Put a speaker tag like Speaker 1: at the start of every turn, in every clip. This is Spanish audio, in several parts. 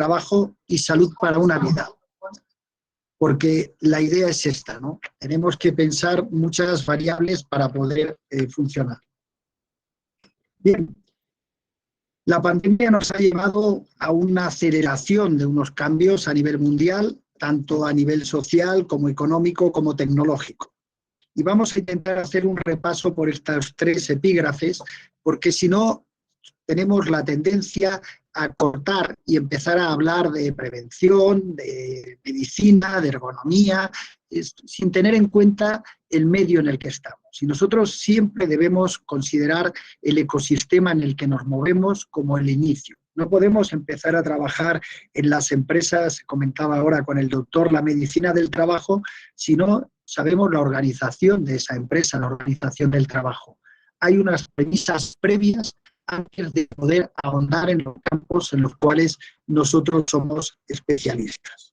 Speaker 1: trabajo y salud para una vida. Porque la idea es esta, ¿no? Tenemos que pensar muchas variables para poder funcionar. Bien, la pandemia nos ha llevado a una aceleración de unos cambios a nivel mundial, tanto a nivel social como económico como tecnológico. Y vamos a intentar hacer un repaso por estos 3 epígrafes, porque si no, tenemos la tendencia a cortar y empezar a hablar de prevención, de medicina, de ergonomía, sin tener en cuenta el medio en el que estamos. Y nosotros siempre debemos considerar el ecosistema en el que nos movemos como el inicio. No podemos empezar a trabajar en las empresas, comentaba ahora con el doctor, la medicina del trabajo, si no sabemos la organización de esa empresa, la organización del trabajo. Hay unas premisas previas antes de poder ahondar en los campos en los cuales nosotros somos especialistas.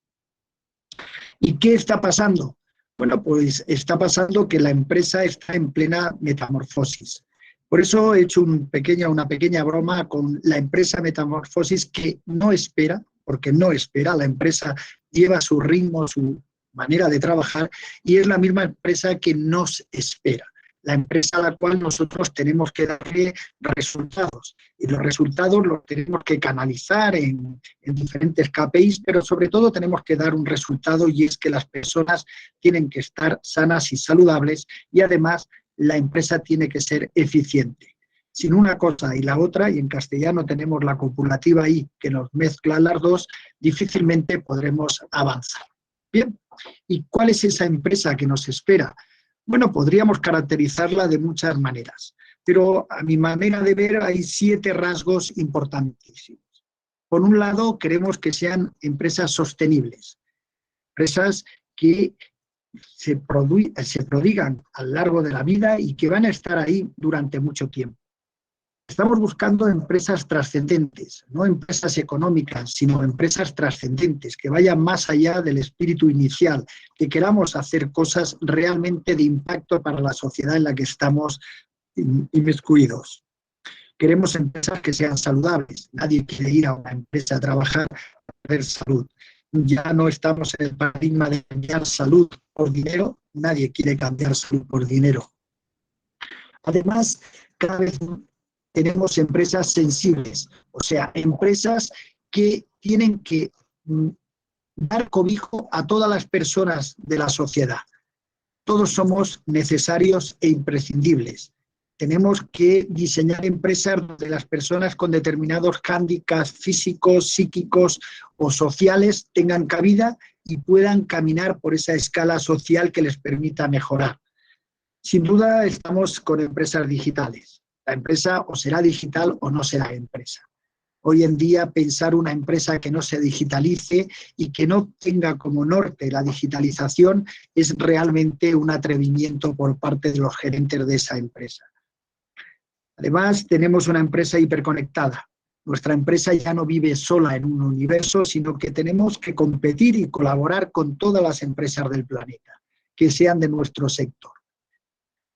Speaker 1: ¿Y qué está pasando? Bueno, pues está pasando que la empresa está en plena metamorfosis. Por eso he hecho una pequeña broma con la empresa metamorfosis que no espera, porque no espera, la empresa lleva su ritmo, su manera de trabajar, y es la misma empresa que nos espera. La empresa a la cual nosotros tenemos que darle resultados. Y los resultados los tenemos que canalizar en diferentes KPIs, pero sobre todo tenemos que dar un resultado, y es que las personas tienen que estar sanas y saludables, y además la empresa tiene que ser eficiente. Sin una cosa y la otra, y en castellano tenemos la copulativa ahí que nos mezcla las dos, difícilmente podremos avanzar. Bien, ¿y cuál es esa empresa que nos espera? Bueno, podríamos caracterizarla de muchas maneras, pero a mi manera de ver hay 7 rasgos importantísimos. Por un lado, queremos que sean empresas sostenibles, empresas que se prodigan a lo largo de la vida y que van a estar ahí durante mucho tiempo. Estamos buscando empresas trascendentes, no empresas económicas, sino empresas trascendentes, que vayan más allá del espíritu inicial, que queramos hacer cosas realmente de impacto para la sociedad en la que estamos inmiscuidos. Queremos empresas que sean saludables. Nadie quiere ir a una empresa a trabajar para perder salud. Ya no estamos en el paradigma de cambiar salud por dinero. Nadie quiere cambiar salud por dinero. Además, cada vez tenemos empresas sensibles, o sea, empresas que tienen que dar cobijo a todas las personas de la sociedad. Todos somos necesarios e imprescindibles. Tenemos que diseñar empresas donde las personas con determinados hándicaps físicos, psíquicos o sociales tengan cabida y puedan caminar por esa escala social que les permita mejorar. Sin duda estamos con empresas digitales. La empresa o será digital o no será empresa. Hoy en día pensar una empresa que no se digitalice y que no tenga como norte la digitalización es realmente un atrevimiento por parte de los gerentes de esa empresa. Además, tenemos una empresa hiperconectada. Nuestra empresa ya no vive sola en un universo, sino que tenemos que competir y colaborar con todas las empresas del planeta, que sean de nuestro sector.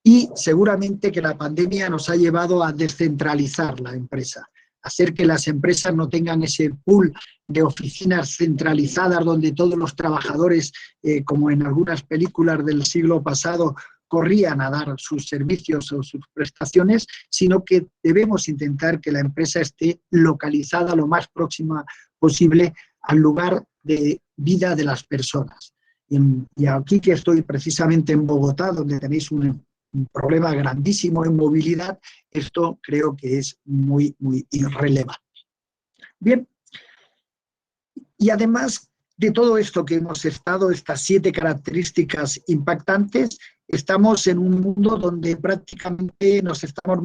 Speaker 1: Y seguramente que la pandemia nos ha llevado a descentralizar la empresa, hacer que las empresas no tengan ese pool de oficinas centralizadas donde todos los trabajadores, como en algunas películas del siglo pasado, corrían a dar sus servicios o sus prestaciones, sino que debemos intentar que la empresa esté localizada lo más próxima posible al lugar de vida de las personas. Y aquí que estoy precisamente en Bogotá, donde tenéis un problema grandísimo en movilidad, esto creo que es muy, muy irrelevante. Bien, y además de todo esto que hemos estado, estas 7 características impactantes, estamos en un mundo donde prácticamente nos estamos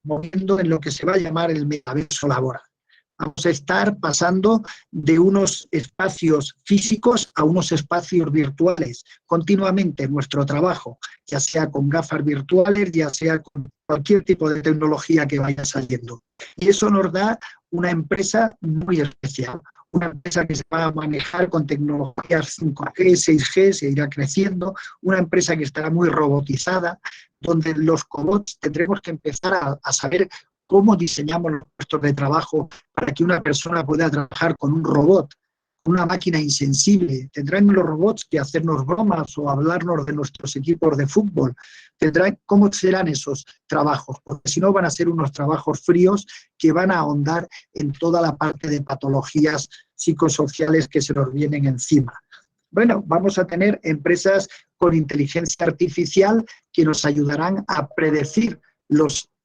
Speaker 1: moviendo en lo que se va a llamar el metaverso laboral. Vamos a estar pasando de unos espacios físicos a unos espacios virtuales continuamente en nuestro trabajo, ya sea con gafas virtuales, ya sea con cualquier tipo de tecnología que vaya saliendo. Y eso nos da una empresa muy especial, una empresa que se va a manejar con tecnologías 5G, 6G, se irá creciendo, una empresa que estará muy robotizada, donde los cobots tendremos que empezar a saber cómo diseñamos los puestos de trabajo para que una persona pueda trabajar con un robot, una máquina insensible. ¿Tendrán los robots que hacernos bromas o hablarnos de nuestros equipos de fútbol? ¿Cómo serán esos trabajos? Porque si no van a ser unos trabajos fríos que van a ahondar en toda la parte de patologías psicosociales que se nos vienen encima. Bueno, vamos a tener empresas con inteligencia artificial que nos ayudarán a predecir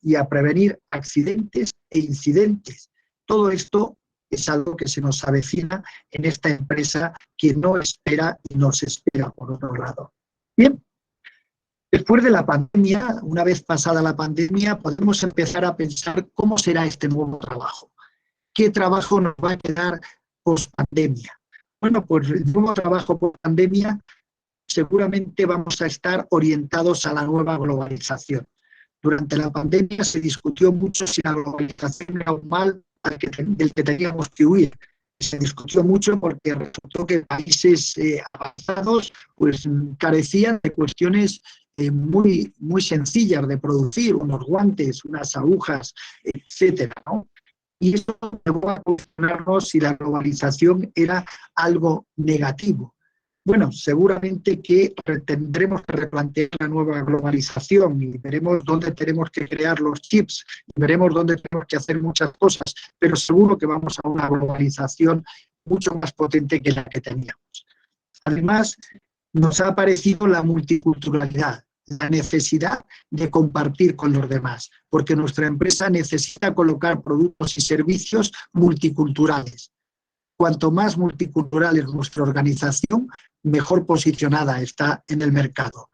Speaker 1: y a prevenir accidentes e incidentes. Todo esto es algo que se nos avecina en esta empresa que no espera y nos espera por otro lado. Bien, después de la pandemia, una vez pasada la pandemia, podemos empezar a pensar cómo será este nuevo trabajo. ¿Qué trabajo nos va a quedar post-pandemia? Bueno, pues el nuevo trabajo post-pandemia seguramente vamos a estar orientados a la nueva globalización. Durante la pandemia se discutió mucho si la globalización era un mal del que teníamos que huir. Se discutió mucho porque resultó que países avanzados pues, carecían de cuestiones muy, muy sencillas de producir, unos guantes, unas agujas, etcétera, ¿no? Y eso llevó a cuestionarnos si la globalización era algo negativo. Bueno, seguramente que tendremos que replantear la nueva globalización y veremos dónde tenemos que crear los chips, y veremos dónde tenemos que hacer muchas cosas, pero seguro que vamos a una globalización mucho más potente que la que teníamos. Además, nos ha aparecido la multiculturalidad, la necesidad de compartir con los demás, porque nuestra empresa necesita colocar productos y servicios multiculturales. Cuanto más multicultural es nuestra organización, mejor posicionada está en el mercado.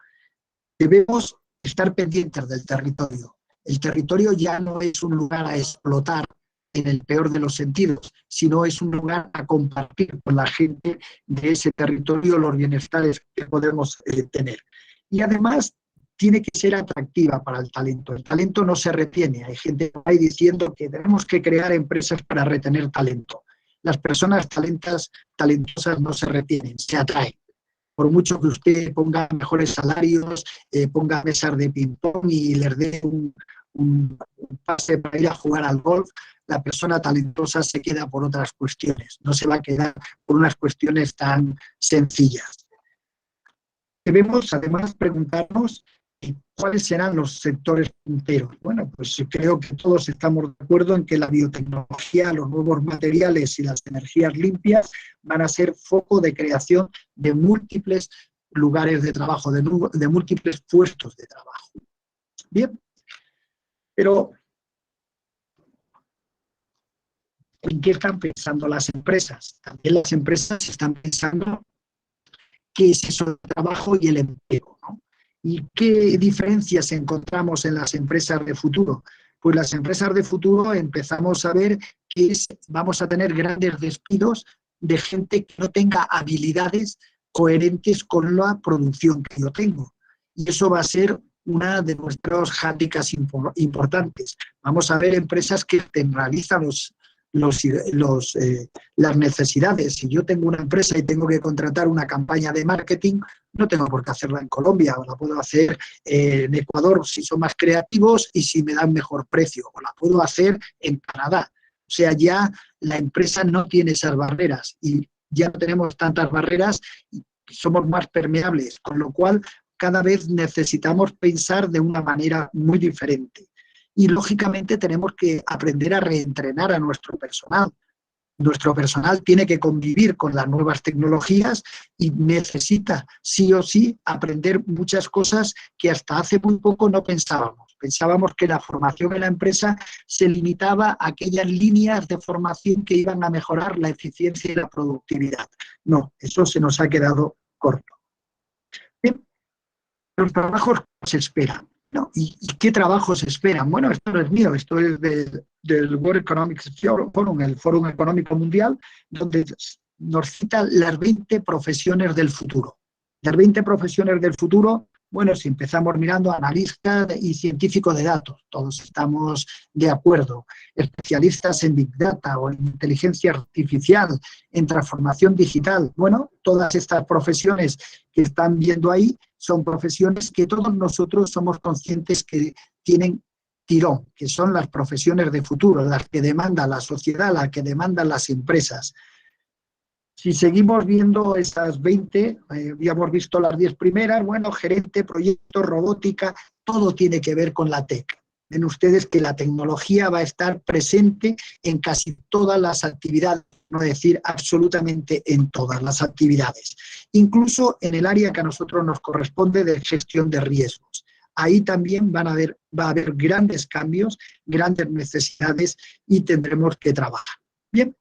Speaker 1: Debemos estar pendientes del territorio. El territorio ya no es un lugar a explotar en el peor de los sentidos, sino es un lugar a compartir con la gente de ese territorio los bienestares que podemos tener. Y además tiene que ser atractiva para el talento. El talento no se retiene. Hay gente que va diciendo que tenemos que crear empresas para retener talento. Las personas talentosas no se retienen, se atraen. Por mucho que usted ponga mejores salarios, ponga mesas de ping-pong y les dé un pase para ir a jugar al golf, la persona talentosa se queda por otras cuestiones, no se va a quedar por unas cuestiones tan sencillas. Debemos además preguntarnos ¿cuáles serán los sectores punteros? Bueno, pues creo que todos estamos de acuerdo en que la biotecnología, los nuevos materiales y las energías limpias van a ser foco de creación de múltiples lugares de trabajo, de múltiples puestos de trabajo. Bien, pero ¿en qué están pensando las empresas? También las empresas están pensando qué es eso del trabajo y el empleo, ¿no? ¿Y qué diferencias encontramos en las empresas de futuro? Pues las empresas de futuro empezamos a ver que vamos a tener grandes despidos de gente que no tenga habilidades coherentes con la producción que yo tengo. Y eso va a ser una de nuestros handicaps importantes. Vamos a ver empresas que externalizan las necesidades. Si yo tengo una empresa y tengo que contratar una campaña de marketing, no tengo por qué hacerla en Colombia, o la puedo hacer en Ecuador si son más creativos y si me dan mejor precio, o la puedo hacer en Canadá. O sea, ya la empresa no tiene esas barreras y ya no tenemos tantas barreras y somos más permeables, con lo cual cada vez necesitamos pensar de una manera muy diferente. Y, lógicamente, tenemos que aprender a reentrenar a nuestro personal. Nuestro personal tiene que convivir con las nuevas tecnologías y necesita, sí o sí, aprender muchas cosas que hasta hace muy poco no pensábamos. Pensábamos que la formación en la empresa se limitaba a aquellas líneas de formación que iban a mejorar la eficiencia y la productividad. No, eso se nos ha quedado corto. Bien, los trabajos se esperan. ¿No? ¿Y qué trabajos esperan? Bueno, esto no es mío, esto es del World Economic Forum, el Foro Económico Mundial, donde nos citan las 20 profesiones del futuro. Las 20 profesiones del futuro, bueno, si empezamos mirando analistas y científicos de datos, todos estamos de acuerdo, especialistas en Big Data o en inteligencia artificial, en transformación digital, bueno, todas estas profesiones que están viendo ahí son profesiones que todos nosotros somos conscientes que tienen tirón, que son las profesiones de futuro, las que demanda la sociedad, las que demandan las empresas. Si seguimos viendo esas 20, ya hemos visto las 10 primeras, bueno, gerente, proyecto, robótica, todo tiene que ver con la TEC. Ven ustedes que la tecnología va a estar presente en casi todas las actividades, no decir absolutamente en todas las actividades, incluso en el área que a nosotros nos corresponde de gestión de riesgos. Ahí también va a haber grandes cambios, grandes necesidades y tendremos que trabajar. Bien.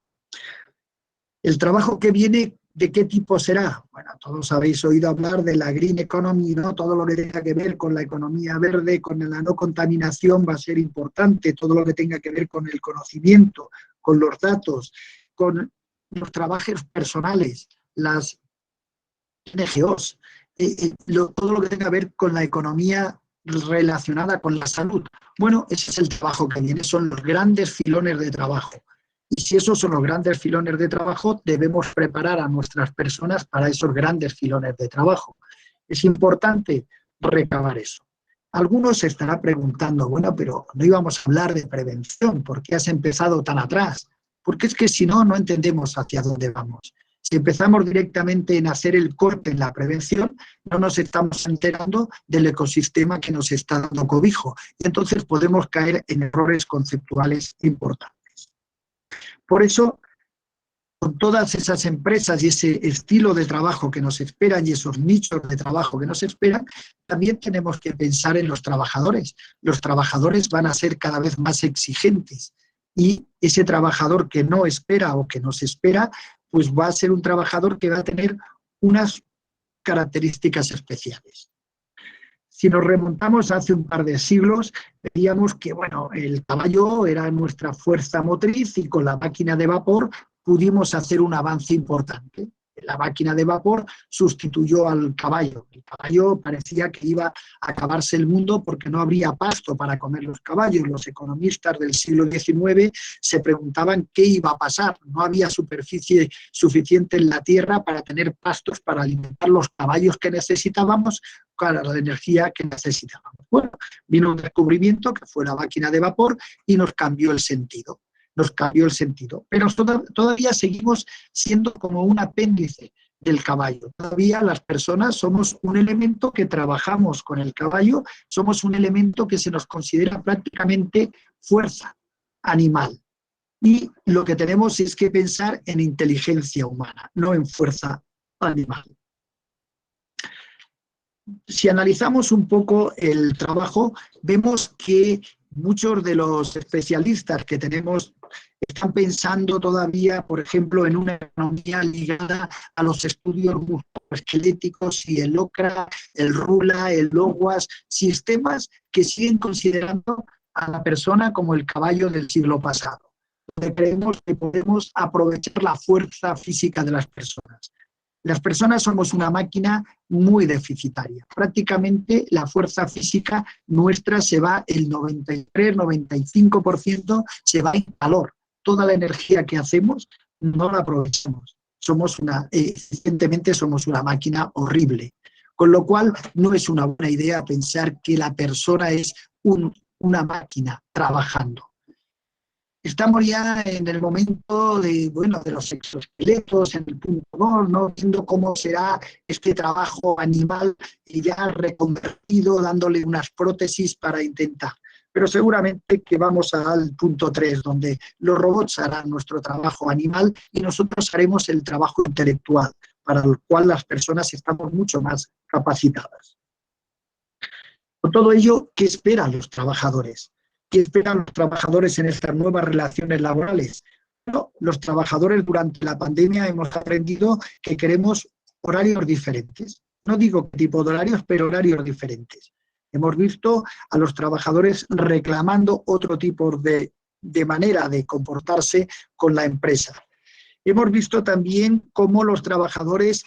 Speaker 1: El trabajo que viene, ¿de qué tipo será? Bueno, todos habéis oído hablar de la green economy, ¿no? Todo lo que tenga que ver con la economía verde, con la no contaminación va a ser importante, todo lo que tenga que ver con el conocimiento, con los datos, con los trabajos personales, las NGOs, todo lo que tenga que ver con la economía relacionada con la salud. Bueno, ese es el trabajo que viene, son los grandes filones de trabajo. Y si esos son los grandes filones de trabajo, debemos preparar a nuestras personas para esos grandes filones de trabajo. Es importante recabar eso. Algunos se estarán preguntando, bueno, pero no íbamos a hablar de prevención, ¿por qué has empezado tan atrás? Porque es que si no, no entendemos hacia dónde vamos. Si empezamos directamente en hacer el corte en la prevención, no nos estamos enterando del ecosistema que nos está dando cobijo. Y entonces podemos caer en errores conceptuales importantes. Por eso, con todas esas empresas y ese estilo de trabajo que nos esperan y esos nichos de trabajo que nos esperan, también tenemos que pensar en los trabajadores. Los trabajadores van a ser cada vez más exigentes y ese trabajador que no espera o que nos espera, pues va a ser un trabajador que va a tener unas características especiales. Si nos remontamos hace un par de siglos, veíamos que bueno, el caballo era nuestra fuerza motriz y con la máquina de vapor pudimos hacer un avance importante. La máquina de vapor sustituyó al caballo. El caballo parecía que iba a acabarse el mundo porque no habría pasto para comer los caballos. Los economistas del siglo XIX se preguntaban qué iba a pasar. No había superficie suficiente en la tierra para tener pastos para alimentar los caballos que necesitábamos para la energía que necesitábamos. Bueno, vino un descubrimiento que fue la máquina de vapor y nos cambió el sentido. Pero todavía seguimos siendo como un apéndice del caballo. Todavía las personas somos un elemento que trabajamos con el caballo, somos un elemento que se nos considera prácticamente fuerza animal. Y lo que tenemos es que pensar en inteligencia humana, no en fuerza animal. Si analizamos un poco el trabajo, vemos que muchos de los especialistas que tenemos están pensando todavía, por ejemplo, en una economía ligada a los estudios musculoesqueléticos y el OCRA, el RULA, el LOWAS, sistemas que siguen considerando a la persona como el caballo del siglo pasado, donde creemos que podemos aprovechar la fuerza física de las personas. Las personas somos una máquina muy deficitaria. Prácticamente la fuerza física nuestra se va, el 93-95% se va en calor. Toda la energía que hacemos no la aprovechamos. Eficientemente somos una máquina horrible. Con lo cual no es una buena idea pensar que la persona es una máquina trabajando. Estamos ya en el momento de los exoesqueletos, en el punto 2, ¿no? Viendo cómo será este trabajo animal ya reconvertido, dándole unas prótesis para intentar. Pero seguramente que vamos al punto 3, donde los robots harán nuestro trabajo animal y nosotros haremos el trabajo intelectual, para el cual las personas estamos mucho más capacitadas. Por todo ello, ¿qué esperan los trabajadores? ¿Qué esperan los trabajadores en estas nuevas relaciones laborales? Bueno, los trabajadores durante la pandemia hemos aprendido que queremos horarios diferentes. No digo qué tipo de horarios, pero horarios diferentes. Hemos visto a los trabajadores reclamando otro tipo de manera de comportarse con la empresa. Hemos visto también cómo los trabajadores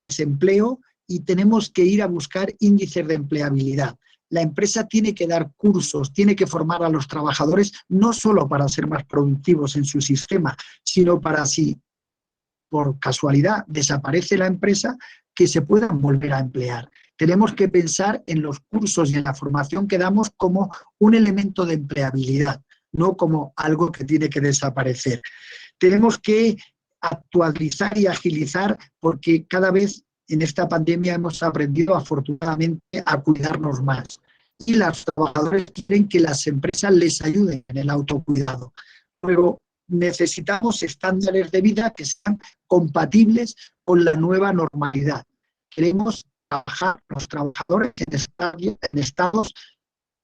Speaker 1: desempleo y tenemos que ir a buscar índices de empleabilidad. La empresa tiene que dar cursos, tiene que formar a los trabajadores, no solo para ser más productivos en su sistema, sino para si por casualidad desaparece la empresa, que se puedan volver a emplear. Tenemos que pensar en los cursos y en la formación que damos como un elemento de empleabilidad, no como algo que tiene que desaparecer. Tenemos que actualizar y agilizar porque cada vez en esta pandemia hemos aprendido afortunadamente a cuidarnos más. Y los trabajadores quieren que las empresas les ayuden en el autocuidado. Luego, necesitamos estándares de vida que sean compatibles con la nueva normalidad. Queremos trabajar los trabajadores en estados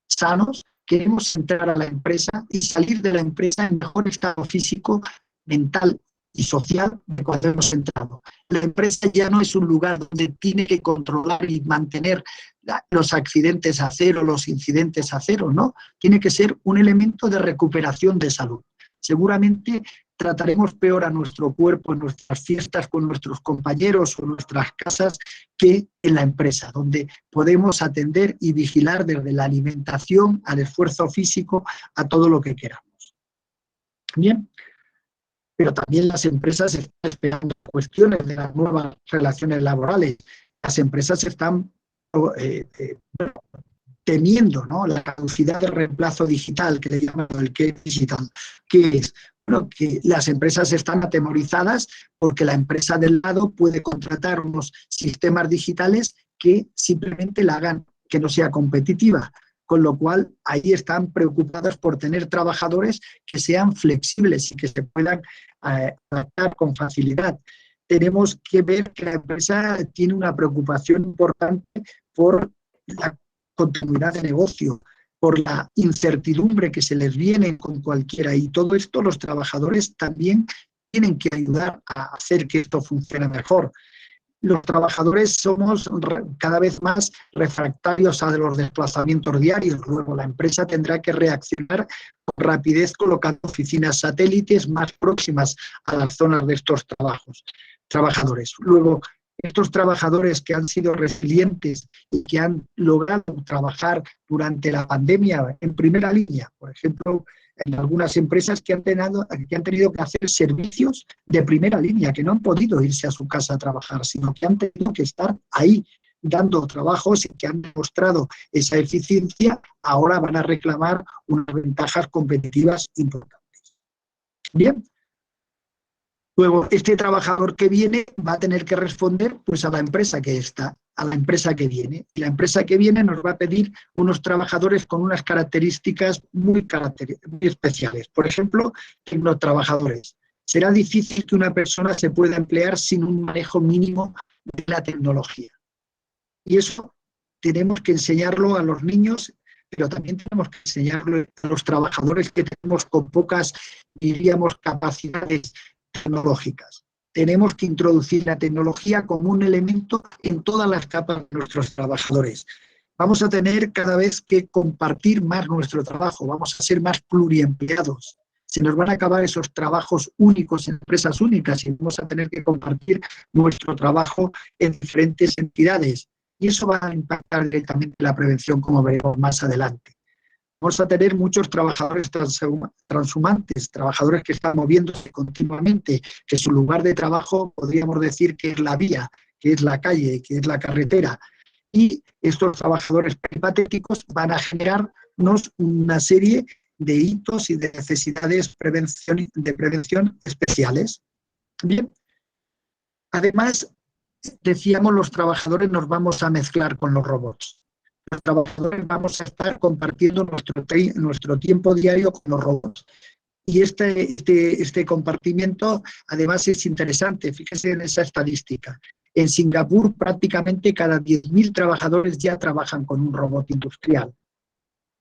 Speaker 1: sanos, queremos entrar a la empresa y salir de la empresa en mejor estado físico, mental y social de cuando hemos entrado. La empresa ya no es un lugar donde tiene que controlar y mantener los accidentes a cero, los incidentes a cero, ¿no? Tiene que ser un elemento de recuperación de salud. Seguramente trataremos peor a nuestro cuerpo en nuestras fiestas con nuestros compañeros o en nuestras casas que en la empresa, donde podemos atender y vigilar desde la alimentación al esfuerzo físico a todo lo que queramos. Bien, pero también las empresas están esperando cuestiones de las nuevas relaciones laborales. Las empresas están temiendo, ¿no?, la caducidad del reemplazo digital, que le llaman el que digital, que es bueno, que las empresas están atemorizadas porque la empresa del lado puede contratar unos sistemas digitales que simplemente la hagan que no sea competitiva, con lo cual ahí están preocupadas por tener trabajadores que sean flexibles y que se puedan adaptar con facilidad. Tenemos que ver que la empresa tiene una preocupación importante por la continuidad de negocio, por la incertidumbre que se les viene con cualquiera, y todo esto los trabajadores también tienen que ayudar a hacer que esto funcione mejor. Los trabajadores somos cada vez más refractarios a los desplazamientos diarios. Luego la empresa tendrá que reaccionar con rapidez colocando oficinas satélites más próximas a las zonas de estos trabajadores. Luego, estos trabajadores que han sido resilientes y que han logrado trabajar durante la pandemia en primera línea, por ejemplo, en algunas empresas que han tenido que hacer servicios de primera línea, que no han podido irse a su casa a trabajar, sino que han tenido que estar ahí dando trabajos y que han demostrado esa eficiencia, ahora van a reclamar unas ventajas competitivas importantes. Bien. Luego, este trabajador que viene va a tener que responder pues, a la empresa que está, a la empresa que viene. Y la empresa que viene nos va a pedir unos trabajadores con unas características muy especiales. Por ejemplo, tecnotrabajadores. Será difícil que una persona se pueda emplear sin un manejo mínimo de la tecnología. Y eso tenemos que enseñarlo a los niños, pero también tenemos que enseñarlo a los trabajadores que tenemos con pocas, diríamos, capacidades tecnológicas. Tenemos que introducir la tecnología como un elemento en todas las capas de nuestros trabajadores. Vamos a tener cada vez que compartir más nuestro trabajo, vamos a ser más pluriempleados. Se nos van a acabar esos trabajos únicos en empresas únicas y vamos a tener que compartir nuestro trabajo en diferentes entidades. Y eso va a impactar directamente la prevención, como veremos más adelante. Vamos a tener muchos trabajadores transhumantes, trabajadores que están moviéndose continuamente, que su lugar de trabajo podríamos decir que es la vía, que es la calle, que es la carretera. Y estos trabajadores peripatéticos van a generarnos una serie de hitos y de necesidades de prevención especiales. Bien. Además, decíamos, los trabajadores nos vamos a mezclar con los robots. Los trabajadores vamos a estar compartiendo nuestro tiempo diario con los robots. Y este compartimiento, además, es interesante. Fíjense en esa estadística. En Singapur, prácticamente cada 10.000 trabajadores ya trabajan con un robot industrial.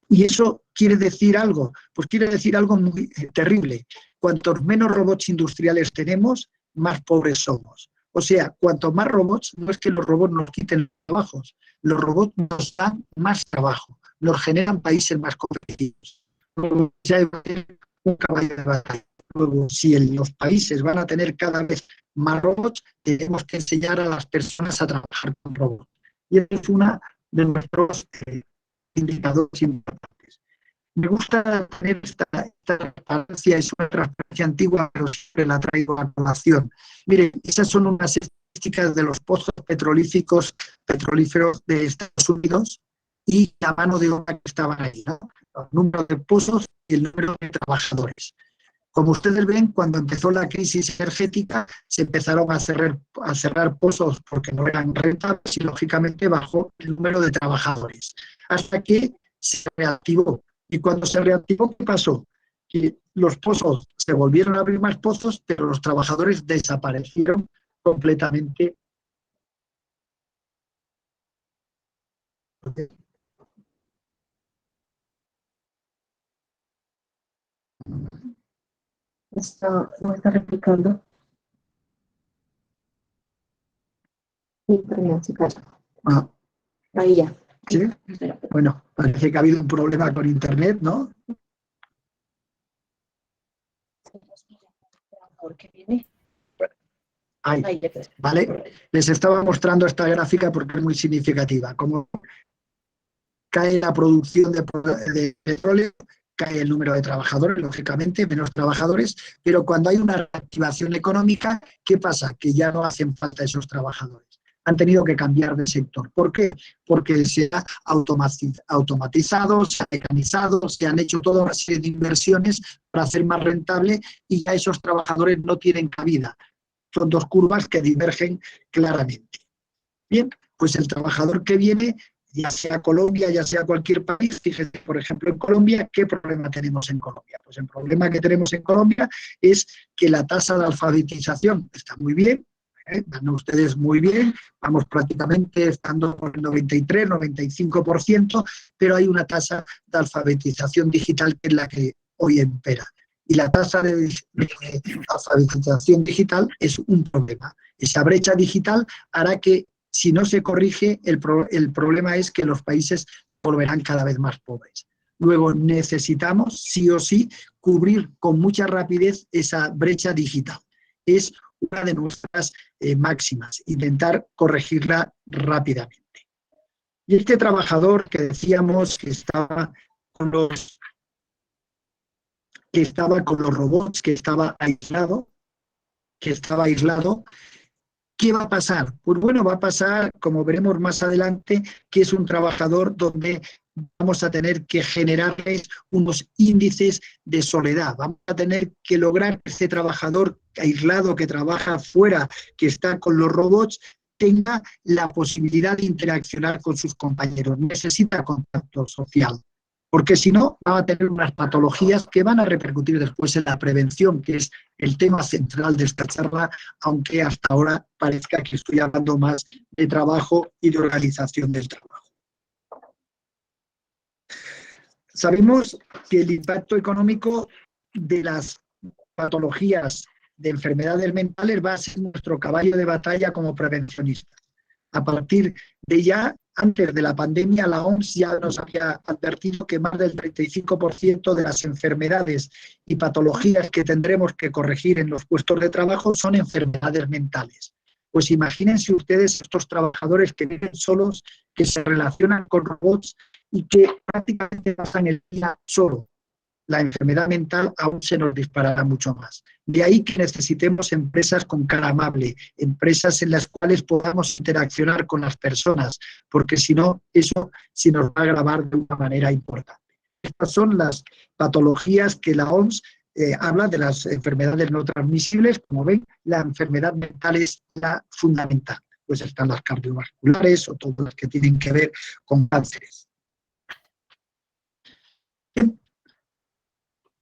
Speaker 1: ¿Y eso quiere decir algo? Pues quiere decir algo muy terrible. Cuantos menos robots industriales tenemos, más pobres somos. O sea, cuanto más robots, no es que los robots nos quiten trabajos, los robots nos dan más trabajo, nos generan países más competitivos. Luego, ya hay un caballo de batalla. Luego, si los países van a tener cada vez más robots, tenemos que enseñar a las personas a trabajar con robots. Y eso es una de nuestros indicadores importantes. Me gusta tener esta transparencia, es una transparencia antigua, pero siempre la traigo a colación. Miren, esas son unas características de los pozos petrolíferos de Estados Unidos y la mano de obra que estaban ahí, ¿no? El número de pozos y el número de trabajadores. Como ustedes ven, cuando empezó la crisis energética, se empezaron a cerrar pozos porque no eran rentables y, lógicamente, bajó el número de trabajadores, hasta que se reactivó. Y cuando se reactivó, ¿qué pasó? Que los pozos se volvieron a abrir más pozos, pero los trabajadores desaparecieron completamente.
Speaker 2: No está replicando. Internet, sí, claro.
Speaker 1: Ah,
Speaker 2: Ahí ya.
Speaker 1: ¿sí? Bueno, parece que ha habido un problema con Internet, ¿no?
Speaker 2: ¿Por qué viene?
Speaker 1: Ahí,
Speaker 2: Ahí ya.
Speaker 1: ¿vale? Les estaba mostrando esta gráfica porque es muy significativa. Como cae la producción de petróleo, cae el número de trabajadores, lógicamente, menos trabajadores, pero cuando hay una reactivación económica, ¿qué pasa? Que ya no hacen falta esos trabajadores. Han tenido que cambiar de sector. ¿Por qué? Porque se ha automatizado, se ha mecanizado, se han hecho toda una serie de inversiones para hacer más rentable y ya esos trabajadores no tienen cabida. Son dos curvas que divergen claramente. Bien, pues el trabajador que viene, ya sea Colombia, ya sea cualquier país, fíjense, por ejemplo, en Colombia, ¿qué problema tenemos en Colombia? Pues el problema que tenemos en Colombia es que la tasa de alfabetización está muy bien, van ustedes muy bien, vamos prácticamente estando por el 93, 95%, pero hay una tasa de alfabetización digital que es la que hoy impera. Y la tasa de alfabetización digital es un problema. Esa brecha digital hará que, si no se corrige, el problema es que los países volverán cada vez más pobres. Luego necesitamos, sí o sí, cubrir con mucha rapidez esa brecha digital. Es una de nuestras máximas, intentar corregirla rápidamente. Y este trabajador que decíamos que estaba con los robots, que estaba aislado, ¿qué va a pasar? Pues bueno, va a pasar, como veremos más adelante, que es un trabajador donde vamos a tener que generarles unos índices de soledad. Vamos a tener que lograr que ese trabajador aislado que trabaja fuera, que está con los robots, tenga la posibilidad de interaccionar con sus compañeros. Necesita contacto social, porque si no, van a tener unas patologías que van a repercutir después en la prevención, que es el tema central de esta charla, aunque hasta ahora parezca que estoy hablando más de trabajo y de organización del trabajo. Sabemos que el impacto económico de las patologías de enfermedades mentales va a ser nuestro caballo de batalla como prevencionistas. A partir de ya, antes de la pandemia, la OMS ya nos había advertido que más del 35% de las enfermedades y patologías que tendremos que corregir en los puestos de trabajo son enfermedades mentales. Pues imagínense ustedes estos trabajadores que viven solos, que se relacionan con robots y que prácticamente pasan el día solo. La enfermedad mental aún se nos disparará mucho más. De ahí que necesitemos empresas con cara amable, empresas en las cuales podamos interaccionar con las personas, porque si no, eso se nos va a agravar de una manera importante. Estas son las patologías que la OMS habla de las enfermedades no transmisibles. Como ven, la enfermedad mental es la fundamental. Pues están las cardiovasculares o todas las que tienen que ver con cánceres.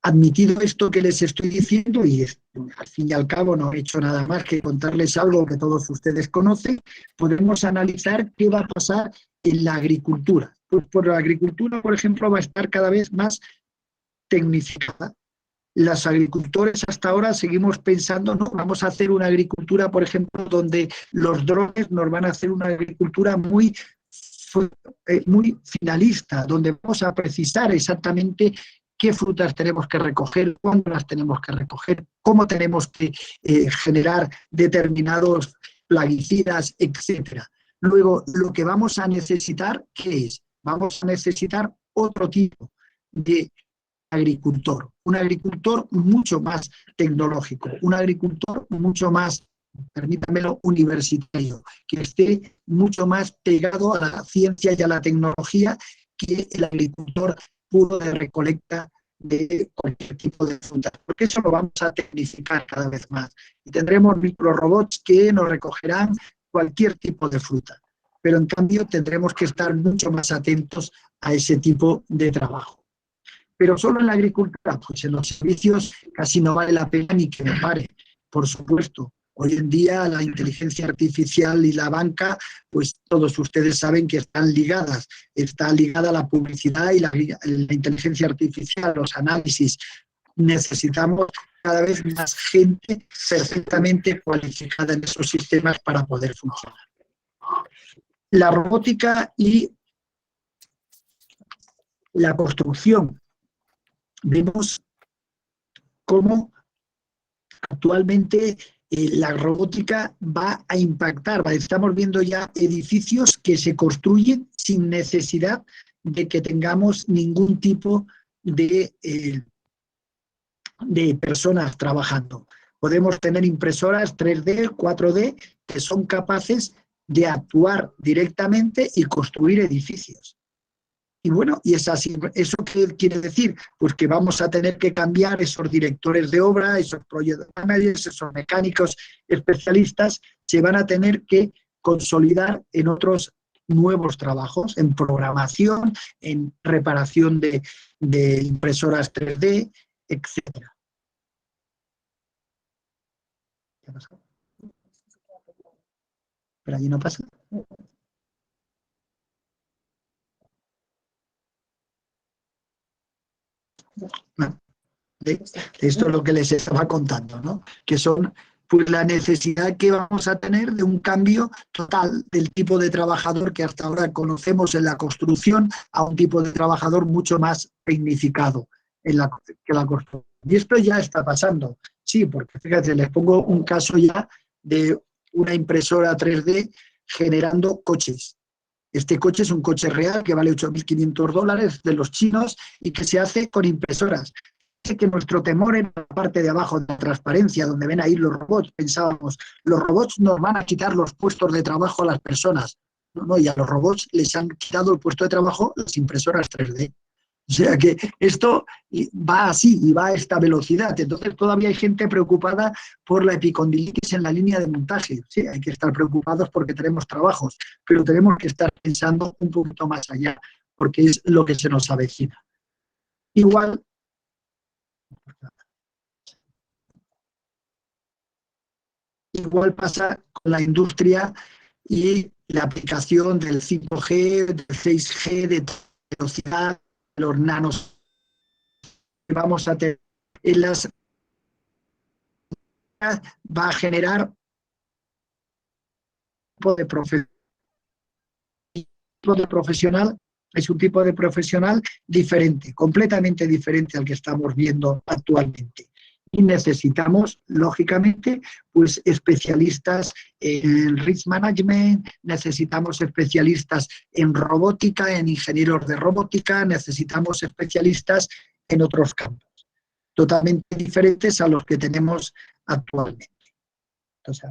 Speaker 1: Admitido esto que les estoy diciendo, y al fin y al cabo no he hecho nada más que contarles algo que todos ustedes conocen, podemos analizar qué va a pasar en la agricultura. Pues por la agricultura, por ejemplo, va a estar cada vez más tecnificada. Los agricultores hasta ahora seguimos pensando, no, vamos a hacer una agricultura, por ejemplo, donde los drones nos van a hacer una agricultura muy finalista, donde vamos a precisar exactamente qué frutas tenemos que recoger, cuándo las tenemos que recoger, cómo tenemos que generar determinados plaguicidas, etcétera. Luego, lo que vamos a necesitar, ¿qué es? Vamos a necesitar otro tipo de agricultor, un agricultor mucho más tecnológico, un agricultor mucho más permítanmelo, universitario, que esté mucho más pegado a la ciencia y a la tecnología que el agricultor puro de recolecta de cualquier tipo de frutas, porque eso lo vamos a tecnificar cada vez más. Y tendremos microrobots que nos recogerán cualquier tipo de fruta, pero en cambio tendremos que estar mucho más atentos a ese tipo de trabajo. Pero solo en la agricultura, pues en los servicios casi no vale la pena ni que me pare, por supuesto. Hoy en día la inteligencia artificial y la banca, pues todos ustedes saben que están ligadas. Está ligada la publicidad y la inteligencia artificial, los análisis. Necesitamos cada vez más gente perfectamente cualificada en esos sistemas para poder funcionar. La robótica y la construcción. Vemos cómo actualmente la robótica va a impactar. Estamos viendo ya edificios que se construyen sin necesidad de que tengamos ningún tipo de personas trabajando. Podemos tener impresoras 3D, 4D, que son capaces de actuar directamente y construir edificios. Y bueno, ¿y ¿eso qué quiere decir? Pues que vamos a tener que cambiar esos directores de obra, esos project managers, esos mecánicos especialistas, se van a tener que consolidar en otros nuevos trabajos, en programación, en reparación de impresoras 3D, etc. ¿Qué pasa? ¿Pero allí no pasa? No. Esto es lo que les estaba contando, ¿no? Que son pues la necesidad que vamos a tener de un cambio total del tipo de trabajador que hasta ahora conocemos en la construcción a un tipo de trabajador mucho más tecnificado que la construcción. Y esto ya está pasando, sí, porque fíjate, les pongo un caso ya de una impresora 3D generando coches. Este coche es un coche real que vale $8.500 de los chinos y que se hace con impresoras. Que nuestro temor en la parte de abajo de la transparencia, donde ven ahí los robots, pensábamos, los robots nos van a quitar los puestos de trabajo a las personas. No, y a los robots les han quitado el puesto de trabajo las impresoras 3D. O sea que esto va así y va a esta velocidad. Entonces todavía hay gente preocupada por la epicondilitis en la línea de montaje. Sí, hay que estar preocupados porque tenemos trabajos, pero tenemos que estar pensando un poquito más allá, porque es lo que se nos avecina. Igual pasa con la industria y la aplicación del 5G, del 6G, de velocidad, de los nanos que vamos a tener en las va a generar un tipo de profesional, es un tipo de profesional diferente, completamente diferente al que estamos viendo actualmente. Y necesitamos, lógicamente, pues especialistas en risk management, necesitamos especialistas en robótica, en ingenieros de robótica, necesitamos especialistas en otros campos, totalmente diferentes a los que tenemos actualmente. Entonces,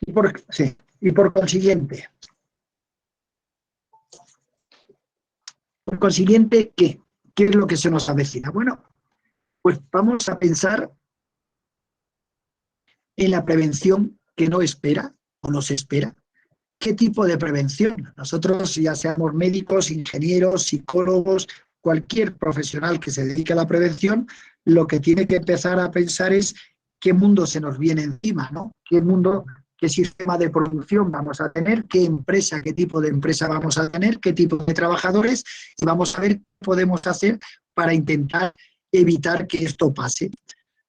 Speaker 1: y por consiguiente, ¿qué? ¿Qué es lo que se nos avecina? Bueno, pues vamos a pensar en la prevención que no espera o no se espera. ¿Qué tipo de prevención? Nosotros, ya seamos médicos, ingenieros, psicólogos, cualquier profesional que se dedique a la prevención, lo que tiene que empezar a pensar es qué mundo se nos viene encima, ¿no? ¿Qué sistema de producción vamos a tener? ¿Qué empresa, qué tipo de empresa vamos a tener? ¿Qué tipo de trabajadores? Y vamos a ver qué podemos hacer para intentar evitar que esto pase.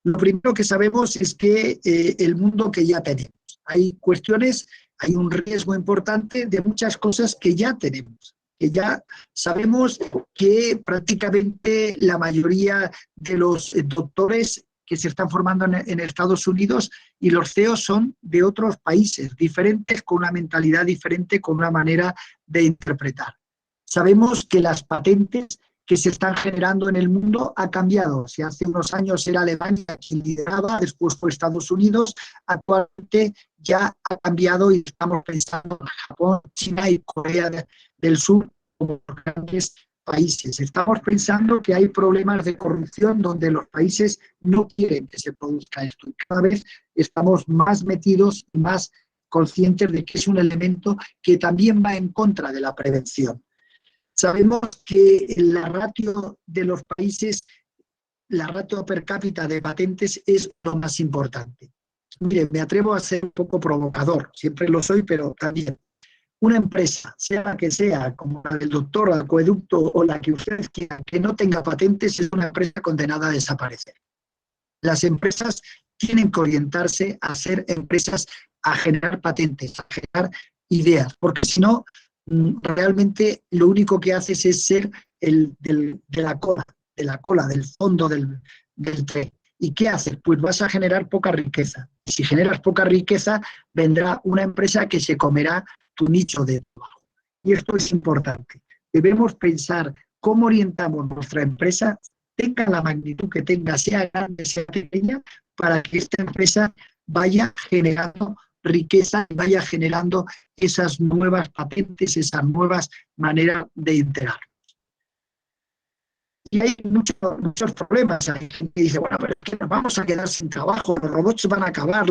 Speaker 1: Lo primero que sabemos es que el mundo que ya tenemos. Hay cuestiones, hay un riesgo importante de muchas cosas que ya tenemos, que ya sabemos que prácticamente la mayoría de los doctores que se están formando en Estados Unidos y los CEOs son de otros países diferentes, con una mentalidad diferente, con una manera de interpretar. Sabemos que las patentes que se están generando en el mundo ha cambiado. Si hace unos años era Alemania quien lideraba, después fue Estados Unidos, actualmente ya ha cambiado y estamos pensando en Japón, China y Corea del Sur como grandes países. Estamos pensando que hay problemas de corrupción donde los países no quieren que se produzca esto. Y cada vez estamos más metidos y más conscientes de que es un elemento que también va en contra de la prevención. Sabemos que la ratio de los países, la ratio per cápita de patentes es lo más importante. Mire, me atrevo a ser un poco provocador, siempre lo soy, pero también. Una empresa, sea la que sea, como la del doctor Acueducto o la que ustedes quieran, que no tenga patentes, es una empresa condenada a desaparecer. Las empresas tienen que orientarse a ser empresas a generar patentes, a generar ideas, porque si no, realmente lo único que haces es ser de la cola, del fondo del tren. ¿Y qué haces? Pues vas a generar poca riqueza. Y si generas poca riqueza, vendrá una empresa que se comerá tu nicho de trabajo. Y esto es importante. Debemos pensar cómo orientamos nuestra empresa, tenga la magnitud que tenga, sea grande, sea pequeña, para que esta empresa vaya generando riqueza y vaya generando esas nuevas patentes, esas nuevas maneras de integrar. Y hay muchos problemas. Hay gente que dice, bueno, pero es que nos vamos a quedar sin trabajo, los robots van a acabar.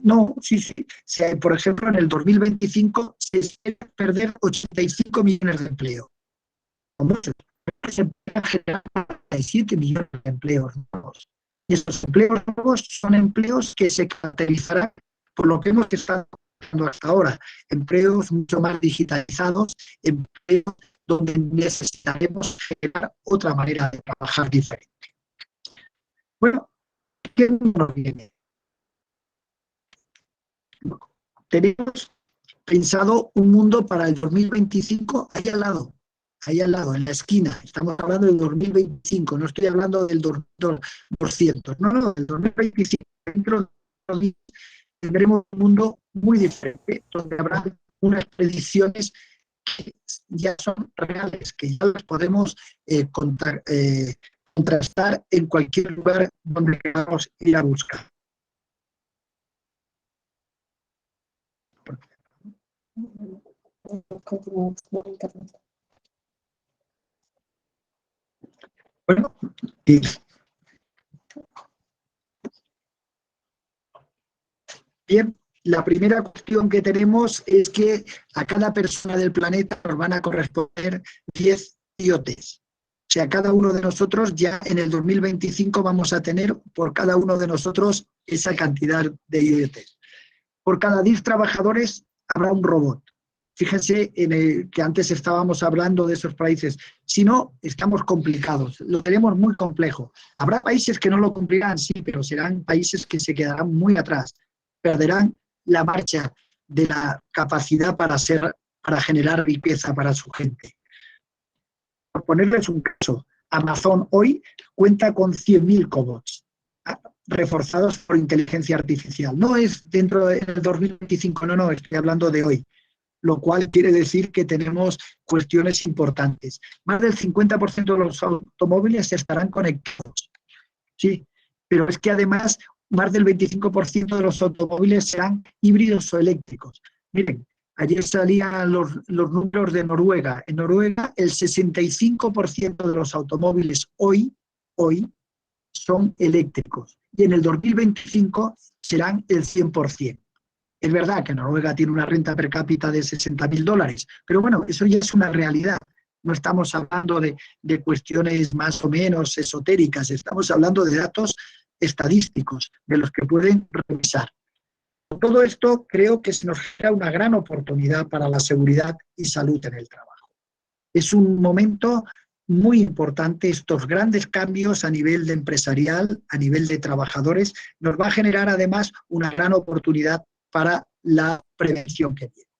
Speaker 1: No, sí. Por ejemplo, en el 2025 se espera perder 85 millones de empleos. Muchos. Se empiezan a generar 47 millones de empleos nuevos. Y esos empleos nuevos son empleos que se caracterizarán por lo que hemos estado hablando hasta ahora. Empleos mucho más digitalizados, empleos donde necesitaremos generar otra manera de trabajar diferente. Bueno, ¿qué nos viene? Tenemos pensado un mundo para el 2025 ahí al lado, en la esquina. Estamos hablando del 2025, no estoy hablando del 200. No, del 2025. Dentro de tendremos un mundo muy diferente, donde habrá unas predicciones que ya son reales, que ya las podemos contrastar en cualquier lugar donde queramos ir a buscar. Bueno, bien, la primera cuestión que tenemos es que a cada persona del planeta nos van a corresponder 10 IoTs. O sea, cada uno de nosotros ya en el 2025 vamos a tener por cada uno de nosotros esa cantidad de IoTs. Por cada 10 trabajadores habrá un robot. Fíjense que antes estábamos hablando de esos países. Si no, estamos complicados, lo tenemos muy complejo. Habrá países que no lo cumplirán, sí, pero serán países que se quedarán muy atrás. Perderán la marcha de la capacidad para generar riqueza para su gente. Por ponerles un caso, Amazon hoy cuenta con 100.000 cobots reforzados por inteligencia artificial. No es dentro del 2025, no, estoy hablando de hoy. Lo cual quiere decir que tenemos cuestiones importantes. Más del 50% de los automóviles estarán conectados. Sí, pero es que además más del 25% de los automóviles serán híbridos o eléctricos. Miren, ayer salían los números de Noruega. En Noruega el 65% de los automóviles hoy son eléctricos y en el 2025 serán el 100%. Es verdad que Noruega tiene una renta per cápita de $60.000, pero bueno, eso ya es una realidad. No estamos hablando de cuestiones más o menos esotéricas, estamos hablando de datos estadísticos de los que pueden revisar. Con todo esto creo que se nos genera una gran oportunidad para la seguridad y salud en el trabajo. Es un momento muy importante, estos grandes cambios a nivel de empresarial, a nivel de trabajadores, nos va a generar además una gran oportunidad para la prevención que viene.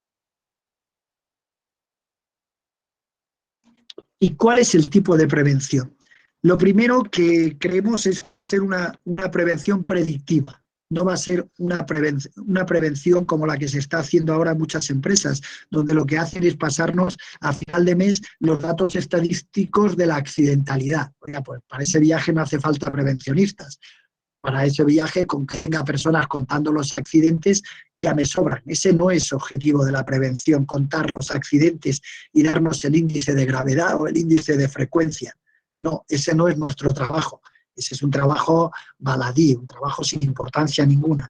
Speaker 1: ¿Y cuál es el tipo de prevención? Lo primero que creemos es hacer una prevención predictiva. no va a ser una prevención como la que se está haciendo ahora en muchas empresas, donde lo que hacen es pasarnos a final de mes los datos estadísticos de la accidentalidad. Oiga, pues para ese viaje no hace falta prevencionistas. Para ese viaje, con que tenga personas contando los accidentes, ya me sobran. Ese no es objetivo de la prevención, contar los accidentes y darnos el índice de gravedad o el índice de frecuencia. No, ese no es nuestro trabajo. Ese es un trabajo baladí, un trabajo sin importancia ninguna.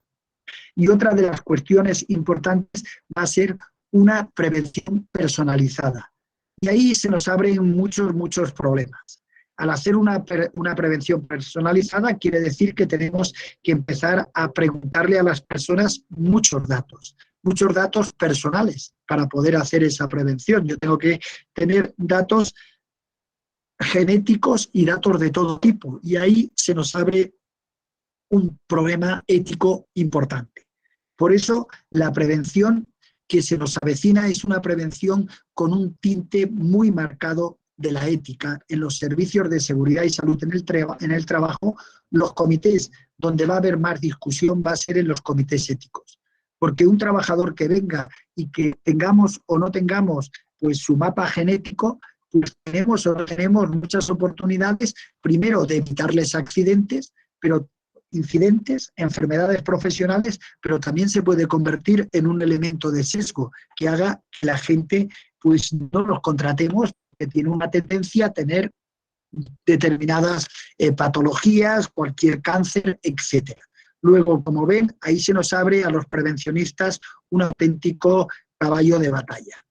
Speaker 1: Y otra de las cuestiones importantes va a ser una prevención personalizada. Y ahí se nos abren muchos problemas. Al hacer una prevención personalizada quiere decir que tenemos que empezar a preguntarle a las personas muchos datos personales para poder hacer esa prevención. Yo tengo que tener datos genéticos y datos de todo tipo, y ahí se nos abre un problema ético importante. Por eso la prevención que se nos avecina es una prevención con un tinte muy marcado de la ética. En los servicios de seguridad y salud en el trabajo, los comités donde va a haber más discusión va a ser en los comités éticos. Porque un trabajador que venga y que tengamos o no tengamos pues su mapa genético, pues tenemos o no tenemos muchas oportunidades, primero de evitarles accidentes, pero incidentes, enfermedades profesionales, pero también se puede convertir en un elemento de sesgo que haga que la gente pues no los contratemos, que tiene una tendencia a tener determinadas patologías, cualquier cáncer, etc. Luego, como ven, ahí se nos abre a los prevencionistas un auténtico caballo de batalla.